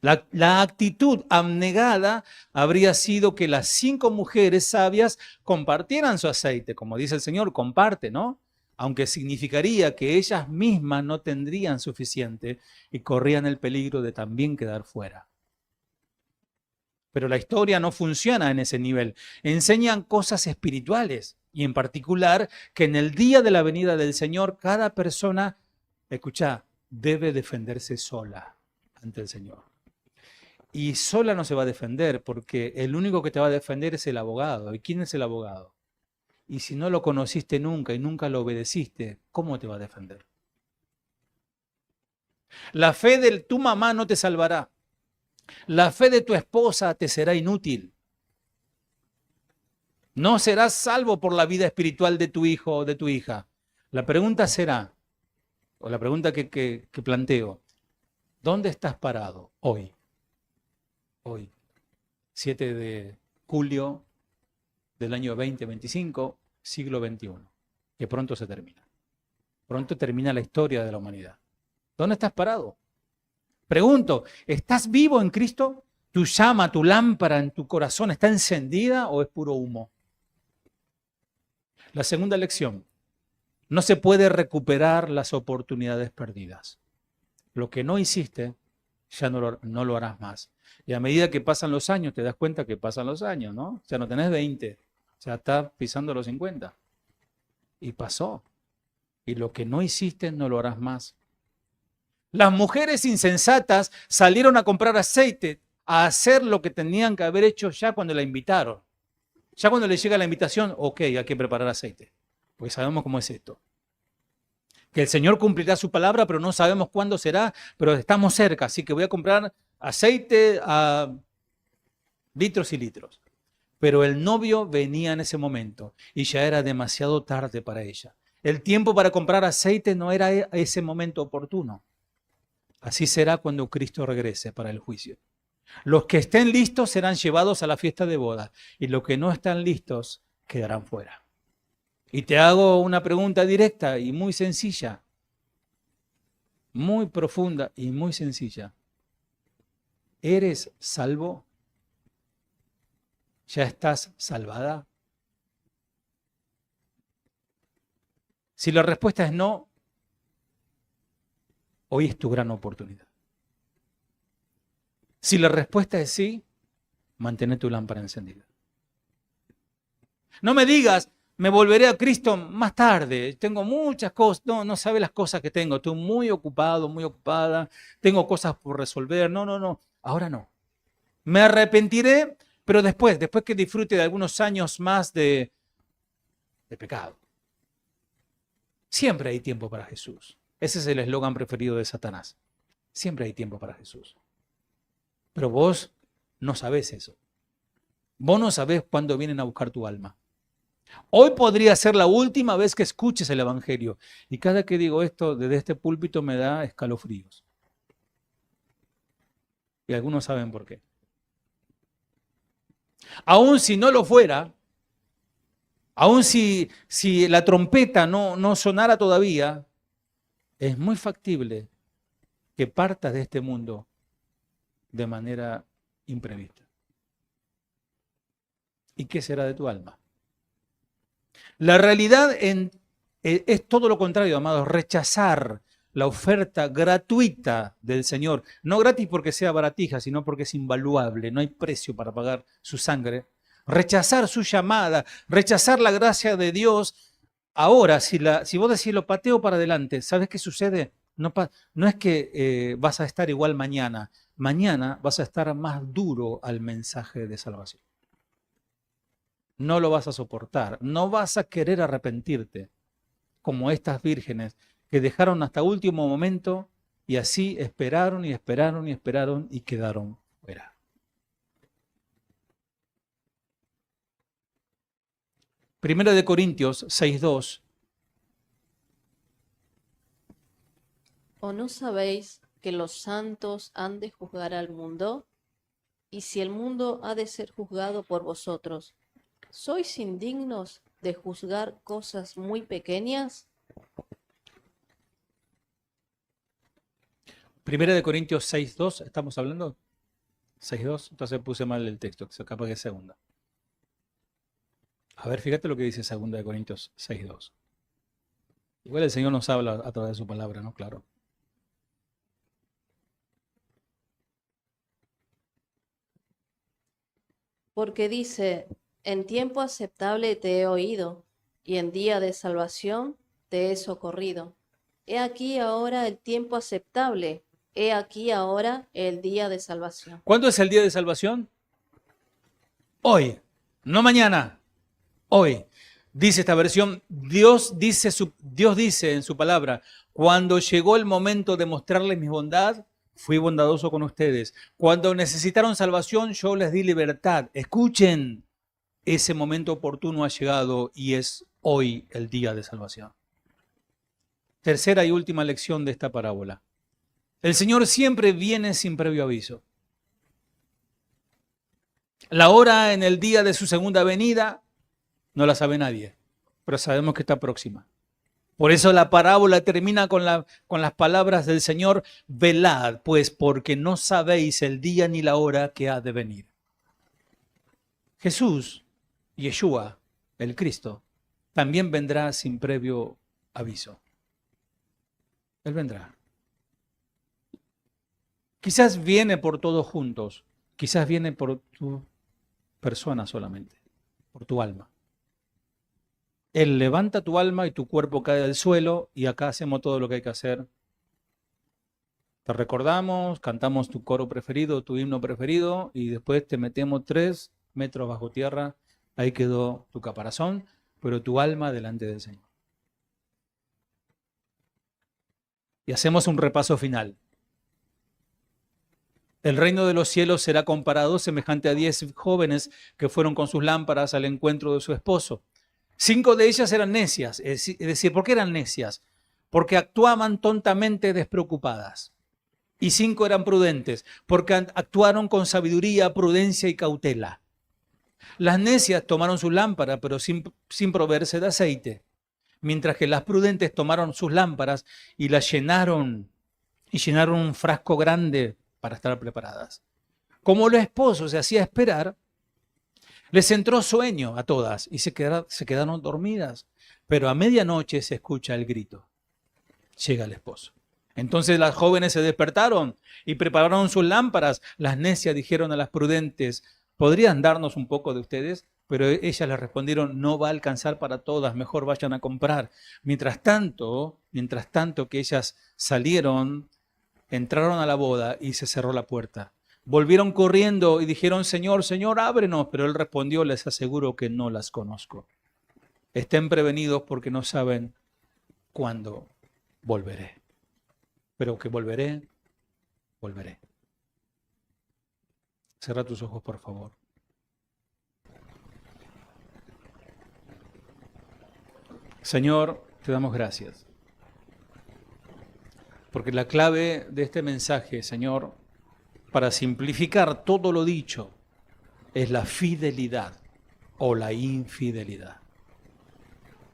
La actitud abnegada habría sido que las 5 mujeres sabias compartieran su aceite, como dice el Señor, comparte, ¿no? Aunque significaría que ellas mismas no tendrían suficiente y corrían el peligro de también quedar fuera. Pero la historia no funciona en ese nivel. Enseñan cosas espirituales y en particular que en el día de la venida del Señor cada persona, escucha, debe defenderse sola ante el Señor. Y sola no se va a defender porque el único que te va a defender es el abogado. ¿Y quién es el abogado? Y si no lo conociste nunca y nunca lo obedeciste, ¿cómo te va a defender? La fe de tu mamá no te salvará. La fe de tu esposa te será inútil. No serás salvo por la vida espiritual de tu hijo o de tu hija. La pregunta será, o la pregunta que planteo, ¿dónde estás parado hoy? Hoy, 7 de julio del año 2025, siglo XXI, que pronto se termina. Pronto termina la historia de la humanidad. ¿Dónde estás parado? Pregunto, ¿estás vivo en Cristo? ¿Tu llama, tu lámpara en tu corazón está encendida o es puro humo? La segunda lección, no se puede recuperar las oportunidades perdidas. Lo que no hiciste, ya no lo harás más. Y a medida que pasan los años, te das cuenta que pasan los años, ¿no? Ya no tenés 20, ya estás pisando los 50. Y pasó. Y lo que no hiciste, no lo harás más. Las mujeres insensatas salieron a comprar aceite, a hacer lo que tenían que haber hecho ya cuando la invitaron. Ya cuando les llega la invitación, ok, hay que preparar aceite. Porque sabemos cómo es esto. Que el Señor cumplirá su palabra, pero no sabemos cuándo será, pero estamos cerca, así que voy a comprar aceite a litros y litros. Pero el novio venía en ese momento y ya era demasiado tarde para ella. El tiempo para comprar aceite no era ese momento oportuno. Así será cuando Cristo regrese para el juicio. Los que estén listos serán llevados a la fiesta de boda y los que no están listos quedarán fuera. Y te hago una pregunta directa y muy sencilla, muy profunda y muy sencilla. ¿Eres salvo? ¿Ya estás salvada? Si la respuesta es no, hoy es tu gran oportunidad. Si la respuesta es sí, mantén tu lámpara encendida. No me digas, me volveré a Cristo más tarde, tengo muchas cosas, no sabes las cosas que tengo, estoy muy ocupado, muy ocupada, tengo cosas por resolver, no, ahora no. Me arrepentiré, pero después que disfrute de algunos años más de pecado. Siempre hay tiempo para Jesús. Ese es el eslogan preferido de Satanás. Siempre hay tiempo para Jesús. Pero vos no sabés eso. Vos no sabés cuándo vienen a buscar tu alma. Hoy podría ser la última vez que escuches el Evangelio. Y cada que digo esto, desde este púlpito me da escalofríos. Y algunos saben por qué. Aún si no lo fuera, aún si la trompeta no sonara todavía, es muy factible que partas de este mundo de manera imprevista. ¿Y qué será de tu alma? La realidad es todo lo contrario, amados, rechazar la oferta gratuita del Señor. No gratis porque sea baratija, sino porque es invaluable, no hay precio para pagar su sangre. Rechazar su llamada, rechazar la gracia de Dios. Ahora, si vos decís lo pateo para adelante, ¿sabes qué sucede? No es que vas a estar igual mañana. Mañana vas a estar más duro al mensaje de salvación. No lo vas a soportar, no vas a querer arrepentirte, como estas vírgenes que dejaron hasta último momento y así esperaron y esperaron y esperaron y quedaron fuera. Primera de Corintios 6:2. ¿O no sabéis que los santos han de juzgar al mundo? Y si el mundo ha de ser juzgado por vosotros, ¿sois indignos de juzgar cosas muy pequeñas? Primera de Corintios 6:2, ¿estamos hablando? 6:2, entonces puse mal el texto, capaz que es segunda. A ver, fíjate lo que dice segunda de Corintios 6:2. Igual el Señor nos habla a través de su palabra, ¿no? Claro. Porque dice, en tiempo aceptable te he oído, y en día de salvación te he socorrido. He aquí ahora el tiempo aceptable, he aquí ahora el día de salvación. ¿Cuándo es el día de salvación? Hoy, no mañana, hoy. Dice esta versión, Dios dice en su palabra, cuando llegó el momento de mostrarles mi bondad, fui bondadoso con ustedes. Cuando necesitaron salvación, yo les di libertad. Escuchen, ese momento oportuno ha llegado y es hoy el día de salvación. Tercera y última lección de esta parábola. El Señor siempre viene sin previo aviso. La hora en el día de su segunda venida no la sabe nadie, pero sabemos que está próxima. Por eso la parábola termina con las palabras del Señor, velad, pues porque no sabéis el día ni la hora que ha de venir. Jesús, Yeshua, el Cristo, también vendrá sin previo aviso. Él vendrá. Quizás viene por todos juntos, quizás viene por tu persona solamente, por tu alma. Él levanta tu alma y tu cuerpo cae del suelo y acá hacemos todo lo que hay que hacer. Te recordamos, cantamos tu coro preferido, tu himno preferido y después te metemos 3 metros bajo tierra. Ahí quedó tu caparazón, pero tu alma delante del Señor. Y hacemos un repaso final. El reino de los cielos será comparado semejante a 10 jóvenes que fueron con sus lámparas al encuentro de su esposo. 5 de ellas eran necias, es decir, ¿por qué eran necias? Porque actuaban tontamente despreocupadas. Y 5 eran prudentes, porque actuaron con sabiduría, prudencia y cautela. Las necias tomaron su lámpara, pero sin proveerse de aceite, mientras que las prudentes tomaron sus lámparas y las llenaron un frasco grande para estar preparadas. Como el esposo se hacía esperar, les entró sueño a todas y se quedaron dormidas. Pero a medianoche se escucha el grito. Llega el esposo. Entonces las jóvenes se despertaron y prepararon sus lámparas. Las necias dijeron a las prudentes, ¿podrían darnos un poco de ustedes? Pero ellas les respondieron, no va a alcanzar para todas, mejor vayan a comprar. Mientras tanto que ellas salieron, entraron a la boda y se cerró la puerta. Volvieron corriendo y dijeron, Señor, Señor, ábrenos. Pero él respondió, les aseguro que no las conozco. Estén prevenidos porque no saben cuándo volveré. Pero que volveré, volveré. Cierra tus ojos, por favor. Señor, te damos gracias. Porque la clave de este mensaje, Señor, para simplificar todo lo dicho, es la fidelidad o la infidelidad.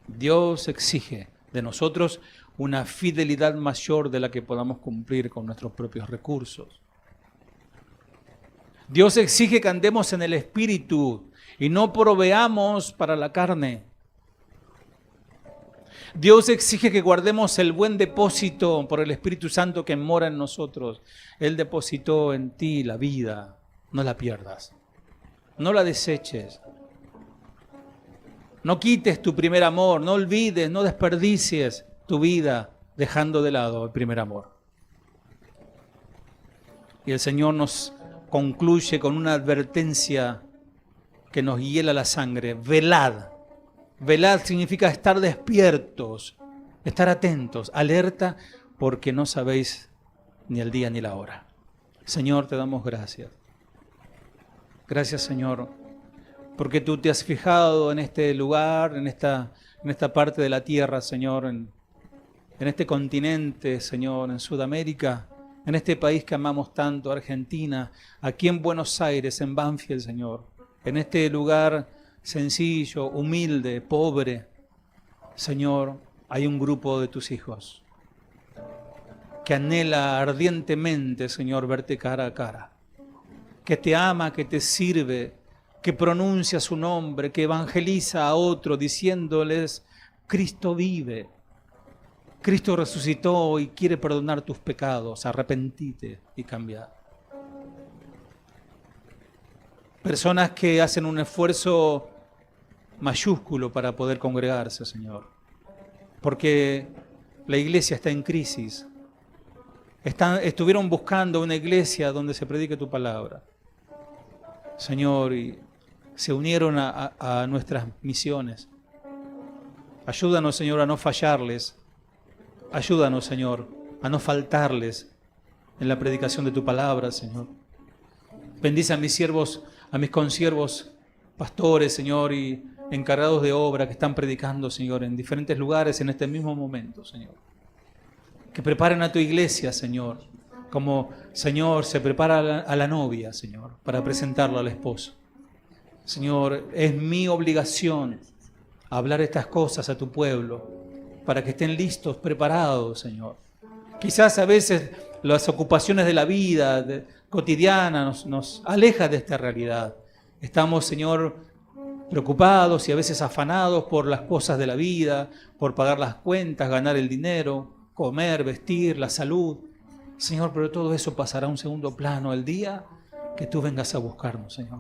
Dios exige de nosotros una fidelidad mayor de la que podamos cumplir con nuestros propios recursos. Dios exige que andemos en el Espíritu y no proveamos para la carne. Dios exige que guardemos el buen depósito por el Espíritu Santo que mora en nosotros. Él depositó en ti la vida. No la pierdas. No la deseches. No quites tu primer amor. No olvides, no desperdicies tu vida dejando de lado el primer amor. Y el Señor nos concluye con una advertencia que nos hiela la sangre. Velad. Velad significa estar despiertos, estar atentos, alerta, porque no sabéis ni el día ni la hora. Señor, te damos gracias. Gracias, Señor, porque tú te has fijado en este lugar, en esta parte de la tierra, Señor, en este continente, Señor, en Sudamérica, en este país que amamos tanto, Argentina, aquí en Buenos Aires, en Banfield, Señor, en este lugar sencillo, humilde, pobre, Señor, hay un grupo de tus hijos que anhela ardientemente, Señor, verte cara a cara, que te ama, que te sirve, que pronuncia su nombre, que evangeliza a otro diciéndoles, Cristo vive, Cristo resucitó y quiere perdonar tus pecados, arrepentite y cambiar. Personas que hacen un esfuerzo mayúsculo para poder congregarse, Señor, porque la iglesia está en crisis. Estuvieron buscando una iglesia donde se predique tu palabra, Señor, y se unieron a nuestras misiones. Ayúdanos, Señor, a no fallarles. Ayúdanos, Señor, a no faltarles en la predicación de tu palabra, Señor. Bendice a mis siervos, a mis consiervos, pastores, Señor, y encargados de obra que están predicando, Señor, en diferentes lugares en este mismo momento, Señor. Que preparen a tu iglesia, Señor, como, Señor, se prepara a la novia, Señor, para presentarla al esposo. Señor, es mi obligación hablar estas cosas a tu pueblo, para que estén listos, preparados, Señor. Quizás a veces las ocupaciones de la vida cotidiana nos alejan de esta realidad. Estamos, Señor, preocupados y a veces afanados por las cosas de la vida, por pagar las cuentas, ganar el dinero, comer, vestir, la salud. Señor, pero todo eso pasará a un segundo plano el día que tú vengas a buscarnos, Señor.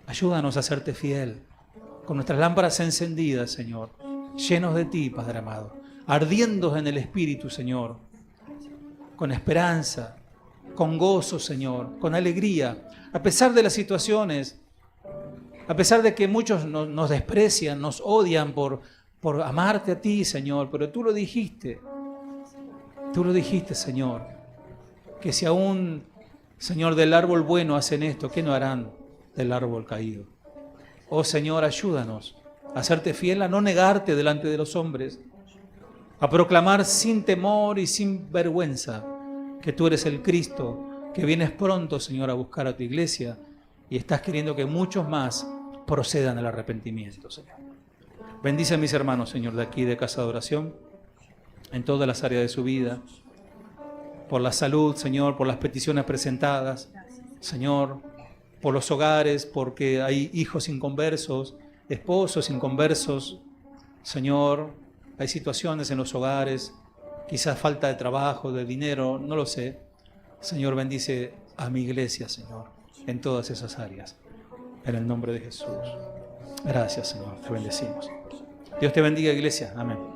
Ayúdanos a serte fiel, con nuestras lámparas encendidas, Señor, llenos de ti, Padre amado, ardiendo en el Espíritu, Señor, con esperanza, con gozo, Señor, con alegría, a pesar de las situaciones, a pesar de que muchos nos desprecian, nos odian por amarte a ti, Señor, pero tú lo dijiste, Señor, que si aún, Señor, del árbol bueno hacen esto, ¿qué no harán del árbol caído? Oh, Señor, ayúdanos a hacerte fiel, a no negarte delante de los hombres, a proclamar sin temor y sin vergüenza que tú eres el Cristo, que vienes pronto, Señor, a buscar a tu iglesia y estás queriendo que muchos más procedan al arrepentimiento, Señor. Bendice a mis hermanos, Señor, de aquí de Casa de Oración, en todas las áreas de su vida, por la salud, Señor, por las peticiones presentadas, Señor, por los hogares, porque hay hijos inconversos, esposos inconversos, Señor, hay situaciones en los hogares, quizás falta de trabajo, de dinero, no lo sé. Señor, bendice a mi iglesia, Señor, en todas esas áreas. En el nombre de Jesús. Gracias, Señor, te bendecimos. Dios te bendiga, iglesia. Amén.